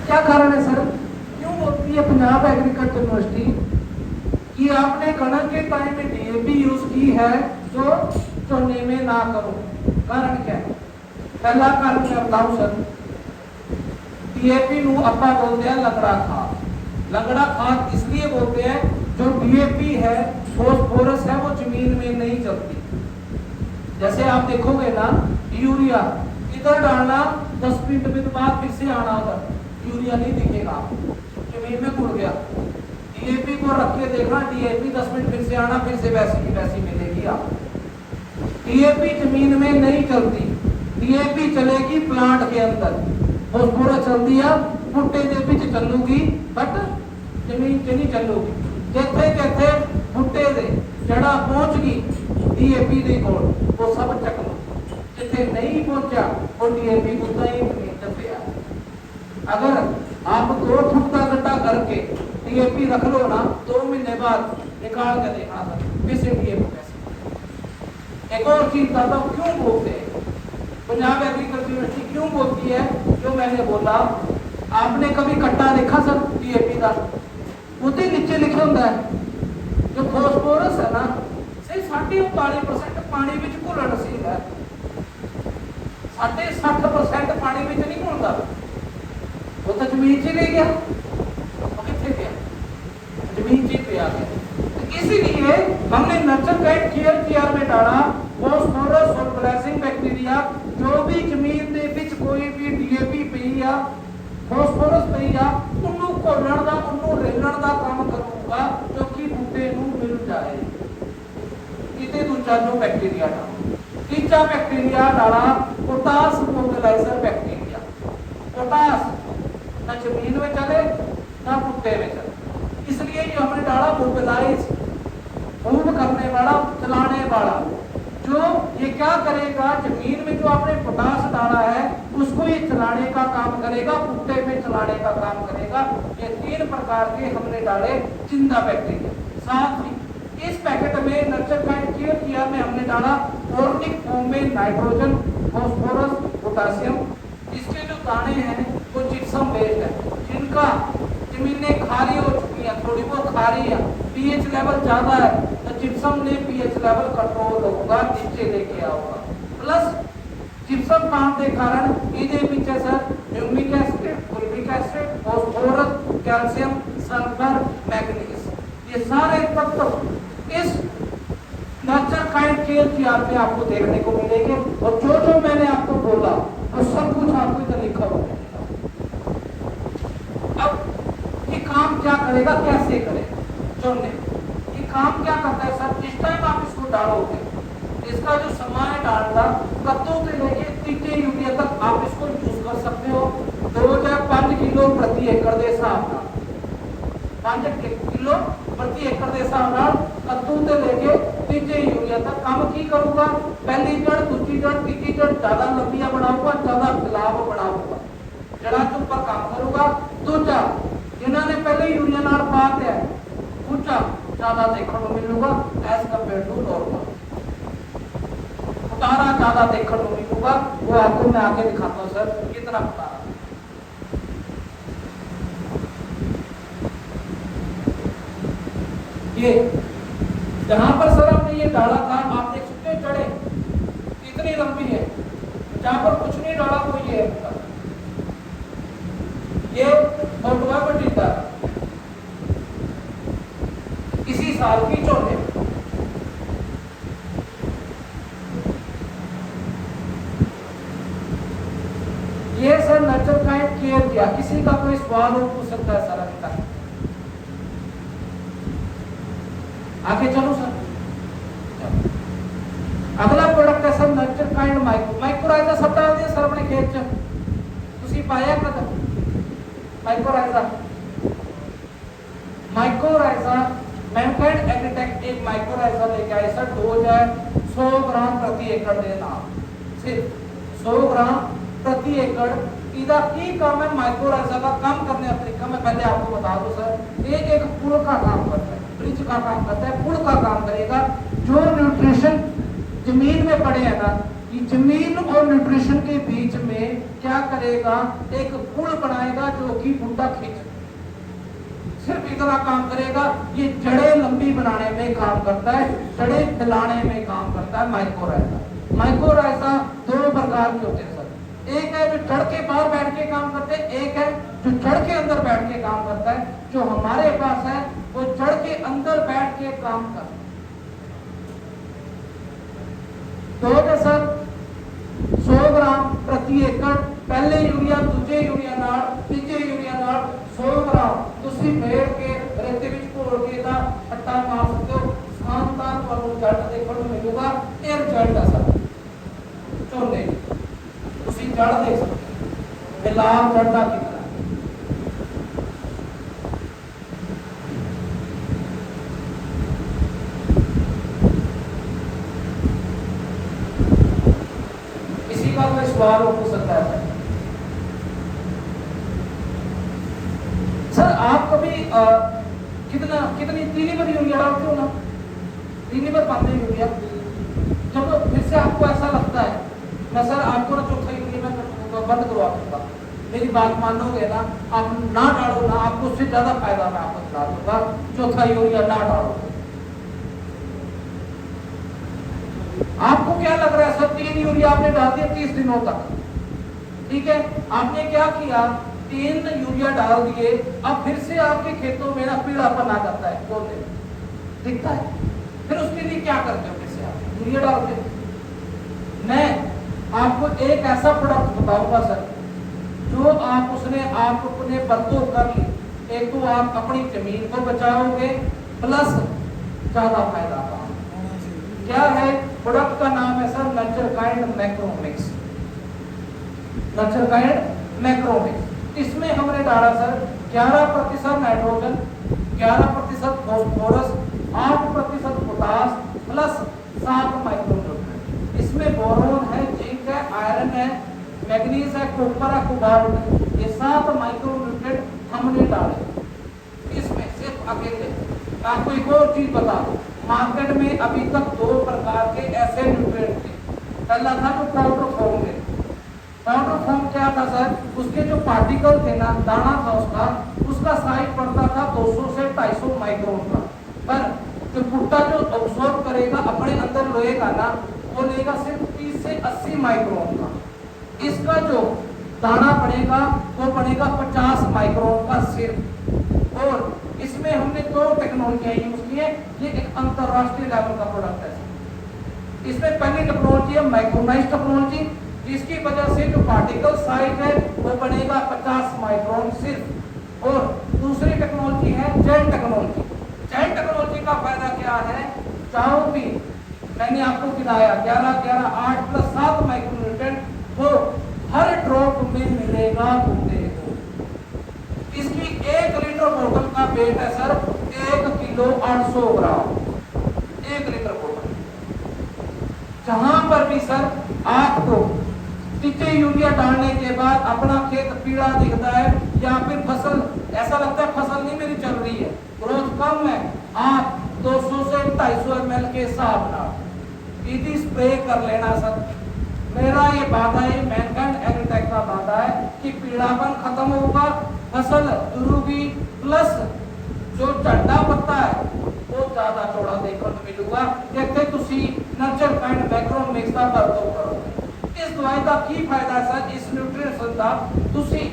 क्या कारण है सर, क्यों बोलती है पंजाब एग्रीकल्चर यूनिवर्सिटी कि आपने कणक के टाइम में डीएपी यूज की है तो झोने में ना करो। कारण क्या है, पहला कारण मैं बताऊं सर, डीएपी ਨੂੰ ਆਪਾਂ बोलते हैं लंगड़ा खाद। लंगड़ा खाद इसलिए बोलते हैं जो डीएपी है, फास्फोरस है, वो जमीन में नहीं चलती। जैसे आप देखोगे ना, यूरिया इधर डालना 10 मिनट बाद फिर से आना उधर, यूरिया नहीं दिखेगा, जमीन में घुल गया। डीएपी को रख के देखना, डीएपी 10 मिनट फिर से आना, फिर से वैसी की वैसी मिलेगी आपको। डीएपी जमीन में नहीं चलती, डीएपी चलेगी प्लांट के अंदर, फास्फोरस चलती है बूटे के विच चलूगी, बट जमीन च नहीं चलूगी। जिथे जिथे बूटे दे जड़ा पहुंच गई डीएपी दे कोल, वो सब चक लो, जिथे नहीं पहुंचा वो डीएपी उतना ही जमीन च पिया। अगर आप 2 फुट का गड्ढा करके डीएपी रख लो ना, 2 महीने बाद निकाल के देखना सर फिर से डीएपी कैसे। एक और चीज बताता हूं क्यों बोलते हैं, पंजाब एग्रीकल्चर यूनिवर्सिटी क्यों बोलती है, जो मैंने बोला, आपने कभी कट्टा देखा सर डीएपी का, उसके नीचे लिखा होता है जो फास्फोरस है ना, सिर्फ 39% पानी में घुलनशील है, 60% पानी में नहीं घुलता, वो तो जमीन च नहीं गया, वो कितने गया, जमीन च पे आ गया। तो इसीलिए हमने नर्चर काइंड केयर जीआर में डाला फास्फोरस सोलुबलाइजिंग बैक्टीरिया। जो भी जमीन दे विच कोई भी डीएपी पई आ, फास्फोरस पई आ, उन्नू घोलण दा, उन्नू रिलण दा काम करूगा, जो कि बूटे नू मिल जाए। इते दूजा जो बैक्टीरिया डाला, तीजा बैक्टीरिया डाला पोटास मोबिलाइजर बैक्टीरिया। पोटास ना जमीन में चले ना बूटे में चले, इसलिए ये हमने डाला मोबिलाइज, मूव करने वाला, चलाने वाला। जो ये क्या करेगा, जमीन में जो आपने पोटास डाला है उसको ये चलाने का काम करेगा, बूटे में चलाने का काम करेगा। ये 3 प्रकार के हमने डाले जिंदा बैक्टीरिया। साथ ही इस पैकेट में नर्चर काइंड केयर जीआर में हमने डाला ऑर्गेनिक फॉर्म में नाइट्रोजन, फास्फोरस, पोटासियम। इसके जो दाने हैं वो जिप्सम बेस्ड है, जिनका जमीनें खारी हो चुकी हैं, थोड़ी बहुत खारी है, पीएच लेवल ज्यादा है, तो जिप्सम ने पीएच लेवल कंट्रोल होगा, नीचे लेके आओगा। प्लस जिप्सम पान के कारण इहदे विच है sir humic acid, fulvic acid, phosphorus, calcium, sulphur, manganese, ये सारे तत्व इस नेचर काइंड केयर कियर में आपको देखने को मिलेंगे। और जो जो मैंने आपको बोला वो सब कुछ आपको इधर लिखा हुआ है। अब ये काम क्या करेगा, कैसे करेगा, चुनने ये काम क्या करता है सर, जिस टाइम आप इसको डालोगे, इसका जो समय डालना कद्दू से लेके 3 यूरिया तक आप इसको यूज कर सकते हो। 5 किलो प्रति एकड़ के हिसाब से 5 किलो प्रति एकड़ के हिसाब से कद्दू से लेके 3 यूरिया तक काम की करूंगा। पहली जड़, दूसरी जड़, तीसरी जड़ ज्यादा लंबिया बनाऊंगा, ज्यादा फैलाव बनाऊंगा, जड़ा के ऊपर काम करूंगा। दूजा जिन्होंने पहले यूरिया नाल पा दिया ऊंचा ज्यादा देखने को मिलूगा एज कम्पेयर टू नॉर्मल, उतारा ज्यादा देखने को मिलूगा। वो आपको मैं आगे दिखाता हूँ सर कितना उतारा। ये जहां पर सर हमने ये डाला था आप देख सकते हो जड़ें इतनी लंबी है, जहां पर कुछ नहीं डाला वो ये है, ये फोटो है बटीटा इसी साल की चौथे। ये सर नेचर काइंड केयर किया। किसी का कोई सवाल हो पूछ सकता है सर अभी तक, आगे चलो सर। अगला प्रोडक्ट है सर नेचर काइंड माइक्रोराइजा सब डाल दिया सर अपने खेत च, तुसी पाया कदम माइक्रोराइजा मैनकाइंड एग्रीटेक एक माइक्रोराइजा लेके आए सर 2100 ग्राम प्रति एकड़ के नाम, सिर्फ 100 ग्राम प्रति एकड़। इदा की काम है माइक्रोराइजा का काम करने का तरीका मैं पहले आपको बता दूं सर। ये एक पुल का काम करता है, ब्रिज का काम करता है, पुल का काम करेगा। जो न्यूट्रिशन जमीन में पड़े है ना, ये जमीन और न्यूट्रिशन के बीच में क्या करेगा, एक पुल बनाएगा जो कि बूटा खींच, सिर्फ इतना काम करेगा। ये जड़ें लंबी बनाने में काम करता है, जड़ें फैलाने में काम करता है माइक्रोराइजा। माइक्रोराइजा 2 प्रकार के होते हैं सर, एक है जो जड़ के बाहर बैठ के काम करते हैं, एक है जो जड़ के अंदर बैठ के काम करता है। जो हमारे पास है वो जड़ के अंदर बैठ के काम करता है। तो सर 100 ग्राम प्रति एकड़ पहले यूरिया, दूजे यूरिया नाल, तीजे यूरिया नाल 100 ग्राम तुसी फेर के रेते विच घोल के दा अट्टा मार सकते हो। शानदार ਤੁਹਾਨੂੰ जड़ देखने को मिलेगा। ये रिजल्ट है सर झोने तुसी जड़ देख सकते हो, मिलाप जड़ का कितना कोई सवाल हो सकता है सर। आप कभी कितनी 3 बार यूरिया डालते हो ना, 3 बार पाते यूरिया। जब फिर से आपको ऐसा लगता है मैं सर आपको ना चौथा यूरिया मैं बंद करवा दूंगा, मेरी बात मानोगे ना, आप ना डालो ना, आपको उससे ज्यादा फायदा मैं आपको दिला दूंगा, चौथा यूरिया ना डालो। आपको क्या लग रहा है सर 3 यूरिया आपने डाल दिया 30 दिनों तक, ठीक है, आपने क्या किया 3 यूरिया डाल दिए, अब फिर से आपके खेतों में ना पीलापन आ जाता है, तो दिखता है, फिर उसके लिए क्या करते हो, फिर से आप यूरिया डालते हो। मैं आपको एक ऐसा प्रोडक्ट बताऊंगा सर जो आप उसने आप अपने बरतों कर ली, एक तो आप अपनी जमीन को बचाओगे प्लस ज्यादा फायदा पाओगे। क्या है प्रोडक्ट का नाम है sir nature kind macromix, nature kind macromix. इसमें हमने डाला sir 11% nitrogen, 11% phosphorus, 8% potash plus 7 micronutrient. इसमें बोरोन है, जिंक है, आयरन है, मैग्नीज है, कॉपर है, कोबाल्ट है, ये 7 माइक्रोन्यूट्रिएंट हमने डाले इसमें सिर्फ अकेले। आपको एक और चीज बता दूं, मार्केट में अभी तक 2 प्रकार के ऐसे न्यूट्रिएंट थे। पहला था जो पाउडर फॉर्म में, पाउडर फॉर्म क्या था सर, उसके जो पार्टिकल थे ना, दाना था उसका साइज पड़ता था 200 से 250 माइक्रोन का, पर जो भुट्टा जो करेगा अपने अंदर लेगा ना, वो लेगा सिर्फ 30 से 80 माइक्रोन का। इसका जो दाना पड़ेगा वो पड़ेगा 50 माइक्रोन का सिर्फ। और इसमें हमने दो टेक्नोलॉजियां यूज की है, ये एक अंतरराष्ट्रीय लेवल का प्रोडक्ट है। इसमें पहली टेक्नोलॉजी है माइक्रोनाइज टेक्नोलॉजी, जिसकी वजह से जो पार्टिकल साइज है वो बनेगा 50 माइक्रोन सिर्फ। और दूसरी टेक्नोलॉजी है जेल टेक्नोलॉजी। जेल टेक्नोलॉजी का फायदा क्या है, चाहो भी मैंने आपको गिनाया 11 11 8 प्लस 7 माइक्रोन्यूट्रिएंट वो हर ड्रॉप में मिलेगा बूंदे को। इसकी 1 लीटर बोतल का वेट है सर 1 किलो 800 ग्राम, 1 लीटर बोतल। जहां पर भी सर आपको टीचे यूरिया डालने के बाद अपना खेत पीला दिखता है या फिर फसल ऐसा लगता है फसल नहीं मेरी चल रही है, ग्रोथ कम है, आप 200 से 250 ml के हिसाब ना इसी स्प्रे कर लेना सर। मेरा ये वादा है, मैनकाइंड एग्रीटेक का वादा है कि पीलापन खत्म होगा, फसल जुड़ूगी, प्लस जो झंडा पत्ता है वो ज्यादा चौड़ा देखने को मिलूगा। जिथे तुसी नर्चर काइंड बैकग्राउंड मिक्स का बरतो करोगे। इस दवाई का की फायदा सर, इस न्यूट्रिएंट्स का तुसी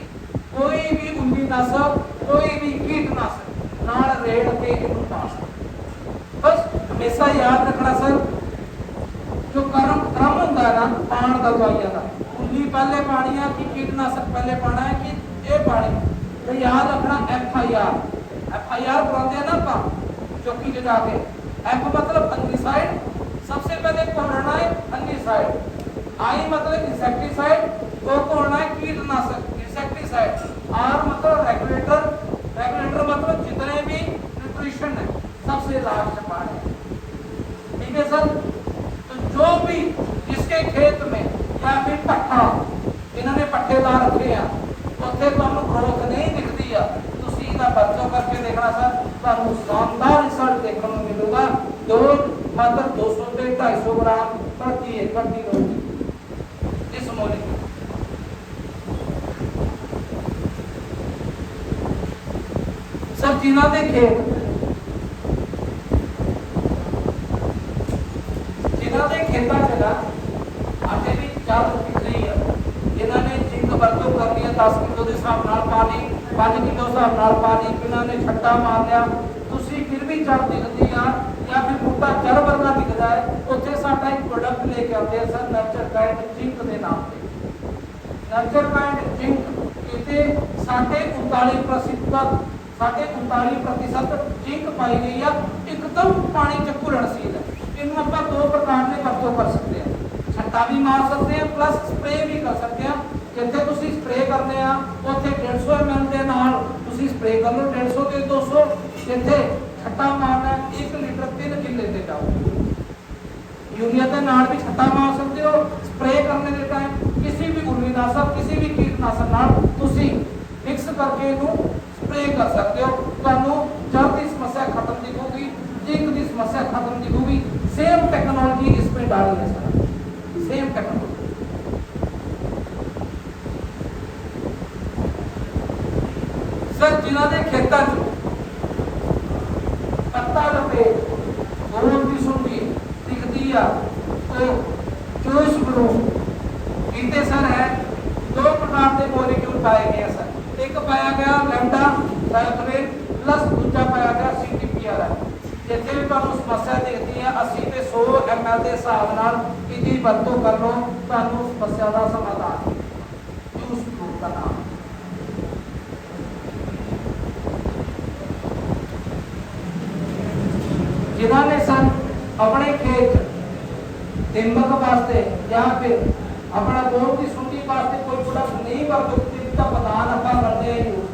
कोई भी उन्नीनाशक कोई भी कीटनाशक नाल रेड़ के इनू पा सकते। बस हमेशा याद रखना सर, जो क्रम होता है ना पान का दवाइयां का, उन्नी पहले पानी है कि कीटनाशक पहले पाना है कि ये पानी, तो याद रखना FIR बुलाते हैं ना आप चौकी से जाके, F मतलब फंगिसाइड, सबसे पहले खोलना है फंगिसाइड, I मतलब इंसेक्टिसाइड, तो खोलना है कीटनाशक इंसेक्टिसाइड, R मतलब रेगुलेटर, रेगुलेटर मतलब जितने भी न्यूट्रिशन है सबसे लास्ट पार्ट है। ठीक है सर, तो जो भी जिसके खेत में या फिर पट्ठा इन्होंने पट्टे ला रखे हैं उत्थे तुहानू ग्रोथ नहीं दिखती है, तो सीधा बरतो करके देखना सर, तुहानू शानदार रिजल्ट देखने को मिलेगा। दो मात्र 200 से 250 ग्राम प्रति एकड़ किलो इस मॉलिक्यूल। सर जिन्हां दे खेत खेता चला अजे भी चल रही है, जिन्होंने जिंक वरतों करनी है 10 किलो के हिसाब नाल पानी, 5 किलो हिसाब नाल पानी, जिन्होंने छट्टा मार लिया तुसी फिर भी चल दिखती है या फिर बूटा जड़ वर्गा दिखता है, उत्थे साडा एक प्रोडक्ट लेके आते हैं सर नर्चर काइंड जिंक के नाम पे। नर्चर काइंड जिंक इते 39% जिंक पाई गई है, एकदम पानी च घुलनशील है। इनमें आप दो प्रकार ने वरतों कर सकते हैं, छट्टा भी मार सकते हैं प्लस स्प्रे भी कर सकते हैं। जिथे तुसी स्प्रे करने आ उत्थे 150 ml के नाल तुसी स्प्रे कर लो 150 के 200, जिथे छट्टा मारना 1 लीटर 3 किले ते जाओ। यूरिया के नाल भी छट्टा मार सकते हो, स्प्रे करने के टाइम किसी भी उन्नीनाशक किसी भी कीटनाशक नाल तुसी मिक्स करके इनू स्प्रे कर सकते हो। तुहानू जड़ की समस्या खत्म दिखूगी, जिंक की समस्या खत्म दिखूगी। सेम टेक्नोलॉजी इसमें डाली है सर, सेम टेक्नोलॉजी। सर जिन्हां दे खेतां च पत्ता लपेट गोल की सुंडी दिखती है तो चॉइस ब्रू इनते सर है 2 प्रकार के मॉलिक्यूल पाए गए हैं सर। एक पाया गया लैम्डा साइक्लोन प्लस दूसरा पाया गया CTPR। जिथे भी तुहानू समस्या दिखती है 80 से 100 ml के हिसाब नाल इहदी वरतों कर लो, तुहानू समस्या का समाधान यूज ब्रू का नाम। जिन्होंने सर अपने खेत दिम्बक वास्ते या फिर अपना गोल की सुंडी वास्ते कोई प्रोडक्ट नहीं वरतो जिसका प्रदान आप करते हैं यूज,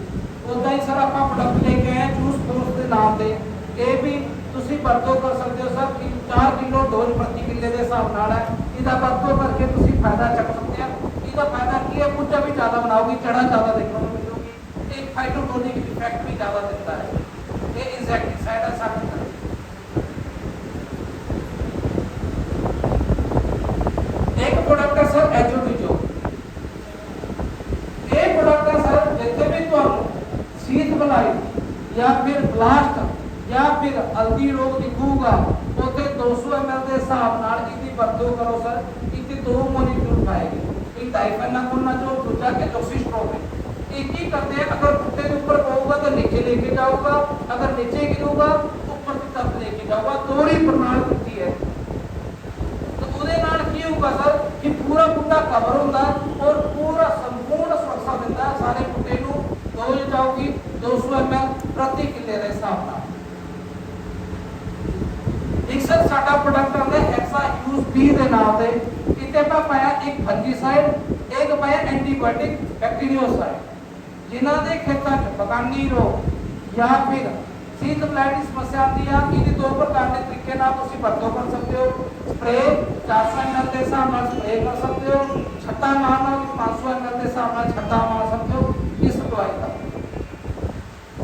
उदा ही सर आप प्रोडक्ट लेके आए जूस फ्रूट के नाम से, ये भी तुसी वरतों कर सकते हो सर। 4 किलो डोज प्रति किले के हिसाब नाल है, इसका वरतों करके तुसी फायदा चक सकते हैं। इसका फायदा की है, पूजा भी ज़्यादा बनाओगी, जड़ा ज़्यादा देखने को मिलेगी, एक फाइटोटोनिक इफेक्ट भी ज़्यादा देता है, ये इंसेक्टिसाइड है साथ में। एक प्रोडक्ट है सर एजोडिजो, ये प्रोडक्ट है सर जिथे भी तुहानू शीत मलाई या फिर ब्लास्ट या फिर हल्दी रोग दिखूगा, उसे 200 ml ਦੇ ਹਿਸਾਬ ਨਾਲ ਇਹਦੀ ਵਰਤੋਂ ਕਰੋ ਸਰ। ਇੱਥੇ ਦੋ ਮੋਲੀਕਿਊਲ ਪਾਏਗੇ, ਇੱਕ ਡਾਈਫੇਨਾਕੋਨ ਜੋ ਦੂਜਾ ਐਜੋਕਸਿਸਟ੍ਰੋबिन। एक ही करते हैं, अगर कुत्ते के ऊपर पड़ूगा तो नीचे लेके जाऊंगा, अगर नीचे गिरूंगा ऊपर की तरफ लेके जाऊंगा। दो ही प्रणाली होती है। तो ਉਹਦੇ ਨਾਲ ਕੀ ਹੋਊਗਾ ਸਰ ਕਿ ਪੂਰਾ ਕੁੱਤਾ ਕਵਰ ਹੁੰਦਾ ਔਰ ਪੂਰਾ ਸੰਪੂर्ण ਸੁਰੱਖਿਆ ਦਿੰਦਾ ਸਾਰੇ ਕੁੱਤੇ ਨੂੰ। ਡੋਜ਼ ਜਾਊਗੀ 200 ml ਪ੍ਰਤੀ ਕਿੱਲੇ ਦੇ ਹਿਸਾਬ ਨਾਲ। ਇੱਕ ਸਰ ਸਾਡਾ ਪ੍ਰੋਡਕਟ ਆਉਂਦਾ ਹੈਕਸਾ ਯੂਜ਼ 20 ਦੇ ਨਾਮ ਤੇ। ਇੱਥੇ ਆਪਾਂ ਪਾਇਆ ਇੱਕ ਫੰਜੀਸਾਈਡ, ਇੱਕ ਪਾਇਆ ਐਂਟੀਬਾਇਓਟਿਕ ਬੈਕਟੀਰੀਓਸਾਈਡ। ਜਿਨ੍ਹਾਂ ਦੇ ਖੇਤਾਂ 'ਚ ਬਗਾਨੀ ਰੋਗ ਜਾਂ ਫਿਰ ਸੀਜ਼ਨਲ ਸਮੱਸਿਆ ਆਉਂਦੀ ਆ, ਇਹਦੇ ਦੋ ਪ੍ਰਕਾਰ ਦੇ ਤਰੀਕੇ ਨਾਲ ਤੁਸੀਂ ਵਰਤੋਂ ਕਰ ਸਕਦੇ ਹੋ। स्प्रे 400 ml ਦੇ ਹਿਸਾਬ ਨਾਲ ਸਪਰੇ ਕਰ ਸਕਦੇ ਹੋ, ਛੱਟਾ ਮਾਰਨਾ 500 ml ਦੇ ਹਿਸਾਬ ਨਾਲ ਛੱਟਾ ਮਾਰ ਸਕਦੇ ਹੋ। ਇਸ ਦਵਾਈ ਦਾ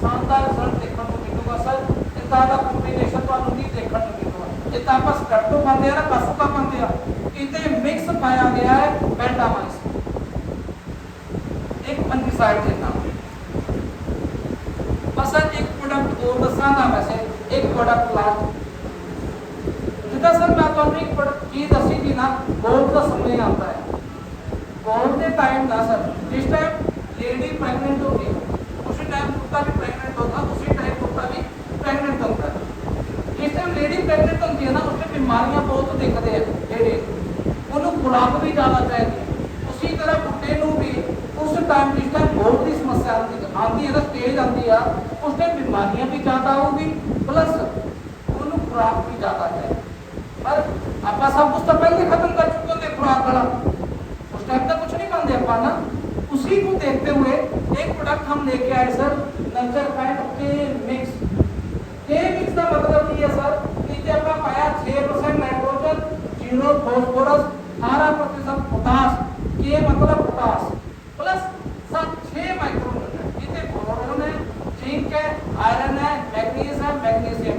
ਸ਼ਾਨਦਾਰ ਰਿਜ਼ਲਟ ਦੇਖਣ ਨੂੰ ਮਿਲੂਗਾ ਸਰ। ਇਦਾਂ ਦਾ ਕੰਬੀਨੇਸ਼ਨ ਤੁਹਾਨੂੰ ਨਹੀਂ ਦੇਖਣ ਨੂੰ ਮਿਲੂਗਾ। ਇਹ ਤਾਂ ਆਪਾਂ ਸਕੱਟੋ ਪਾਉਂਦੇ ਆ ਨਾ, ਕਸੂਕਾ ਪਾਉਂਦੇ ਆ, ਇਹਦੇ ਮਿਕਸ ਪਾਇਆ ਗਿਆ ਹੈ ਬੈਂਡਾਮਾਈਸ, ਇੱਕ ਫੰਜੀਸਾਈਡ ਦੇ ਨਾਲ। बस सर एक प्रोडक्ट और दसांगा वैसे एक प्रोडक्ट लास्ट जिदा सर मैं तो एक प्रोडक्ट की दसी थी ना, गोल्ड का समय आता है। गोल्ड के टाइम ना सर जिस टाइम लेडी प्रेग्नेंट होगी उसी टाइम कुत्ता भी प्रेग्नेंट होता, उसी टाइम कुत्ता भी प्रेग्नेंट होता है। जिस टाइम लेडी प्रेग्नेंट होती है ना उसमें बीमारियां बहुत दिखते हैं, लेडी उन्होंने खुराक भी ज़्यादा चाहिए। उसी तरह कुत्ते को भी उस टाइम जिस टाइम गोल्ड की समस्या आती है ना, स्टेज आती है, उस टाइम बीमारियां भी ज़्यादा होगी प्लस उन्होंने खुराक भी ज़्यादा चाहिए। पर आप सब कुछ तो पहले खत्म कर चुके होंगे खुराक वाला, उस टाइम तक कुछ नहीं पाते अपना ना। उसी को देखते हुए एक प्रोडक्ट हम लेके आए सर, नर्चर काइंड के मिक्स। के मिक्स का मतलब ये है सर कि जब आप पाया 6% नाइट्रोजन, 0 फास्फोरस, 18% पोटास, के मतलब पोटास प्लस 6 माइक्रोन्यूट्रिएंट। जितने बोरोन है, जिंक है, आयरन है, मैग्नीज है, मैग्नीशियम,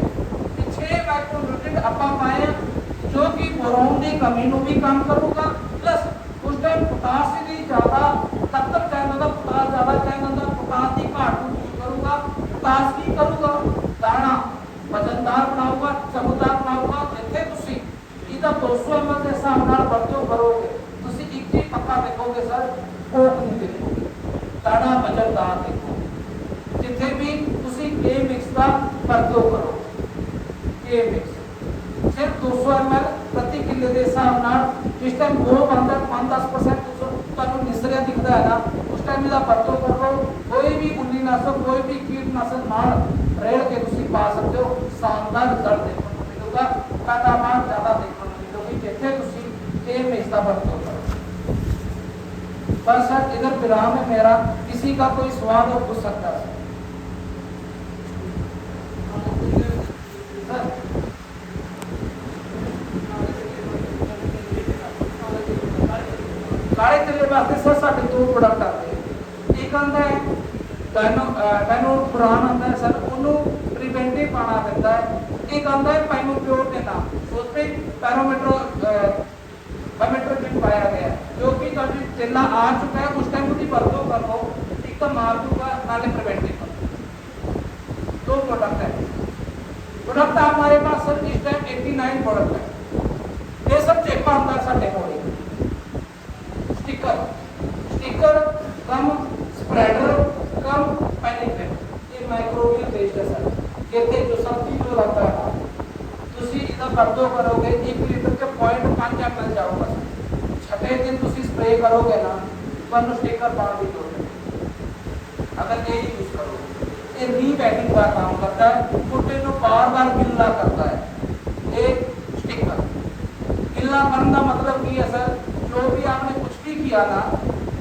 ये 6 माइक्रोन्यूट्रिएंट अपा पाए जो कि बोरोन की कमी को भी कम करूंगा प्लस उस टाइम पोटास की ज्यादा तत्व चाहिए, पोटास ज्यादा चाहिए, पोटास की घाट को दूर करूंगा। पोटास की करूंगा दाना वजनदार बनाऊंगा, चमकदार बनाऊंगा। जिथे तुसी इसका 200 ml के हिसाब नाल वरतों करोगे तुसी एक चीज पक्का देखोगे सर, कोक नहीं देखोगे, दाना वजनदार देखोगे। जिथे भी तुसी के मिक्स का वरतों करो, के मिक्स सिर्फ 200 ml प्रति किलो के हिसाब नाल जिस टाइम गो बनता 5-10% ਤੁਹਾਨੂੰ ਨਿਸਰਿਆ ਦਿਖਦਾ ਹੈ ਨਾ, ਉਸ ਟਾਈਮ ਇਹਦਾ ਵਰਤੋਂ ਕਰ ਲਓ। ਕੋਈ ਵੀ ਉਲੀਨਾਸ਼ਕ ਕੋਈ ਵੀ ਕੀਟਨਾਸ਼ਕ ਨਾਲ ਰੇੜ ਕੇ ਤੁਸੀਂ ਪਾ ਸਕਦੇ ਹੋ। ਸ਼ਾਨਦਾਰ ਰਿਜ਼ਲਟ ਦੇਖਣ ਨੂੰ ਮਿਲੂਗਾ, ਪੈਦਾਵਾਰ ਜ਼ਿਆਦਾ ਦੇਖਣ ਨੂੰ ਮਿਲੂਗੀ ਜਿੱਥੇ ਤੁਸੀਂ ਇਹ ਮਿਕਸ ਦਾ ਵਰਤੋਂ ਕਰੋ। बस सर इधर विराम है मेरा, किसी का कोई सवाल हो पूछ सकता है सर। काले तेले वास्ते सर साढ़े 2 प्रोडक्ट आते हैं। एक आता है डायनोपुरान आता है सर, उन्होंने प्रिवेंटिव पाना देता है। एक आता है पाइनोप्योर के नाम, उस पर पैरामीटर पाया गया है जो कि चेला आ चुका है। उस टाइम उसकी वरतों कर लो, एक तो मार दूंगा नाले प्रिवेंटिव। 2 प्रोडक्ट है। प्रोडक्ट हमारे पास सर इस टाइम 89 प्रोडक्ट है। ये सब चेपा आता है साढ़े कोल। स्टिकर कम, स्प्रेडर कम, पेनिट्रेट, ये माइक्रोबियल बेस्ड है सर। ये जो सब चीज रहता है तुसी इसका वरतों करोगे 1 लीटर के 0.5 ml जाऊगा सर। छठे दिन तुसी स्प्रे करोगे ना तो स्टिकर पार भी दोगे अगर ये यूज करोगे। ये रीबैटिंग का काम करता है, कुत्ते को बार-बार गिल्ला करता है। एक स्टिकर गिल्ला करने का मतलब की है सर, जो भी आपने कुछ भी किया ना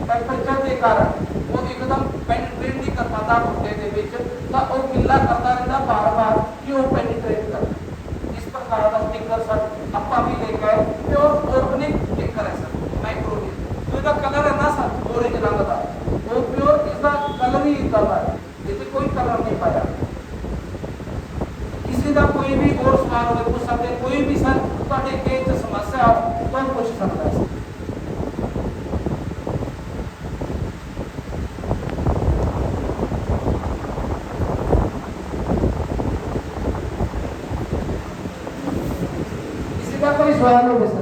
टेम्परेचर के कारण वो एकदम पेनिट्रेट नहीं कर पाता कुत्ते के विच, तो वो गिल्ला करता रहता बार-बार कि वो पेनिट्रेट करे। इस प्रकार का स्टिकर सर अपा भी लेकर आए, प्योर ऑर्गेनिक स्टिकर है सर, माइक्रोबियल। तो इसका कलर है ना सर ऑरेंज रंग का, वो प्योर इसका कलर ही कलर है, इससे कोई कलर नहीं पाया। किसी का कोई भी और सवाल हो पूछ सकते, कोई भी सर ਤੁਹਾਡੇ केस समस्या हो तो पूछ सकता है। सवालों के साथ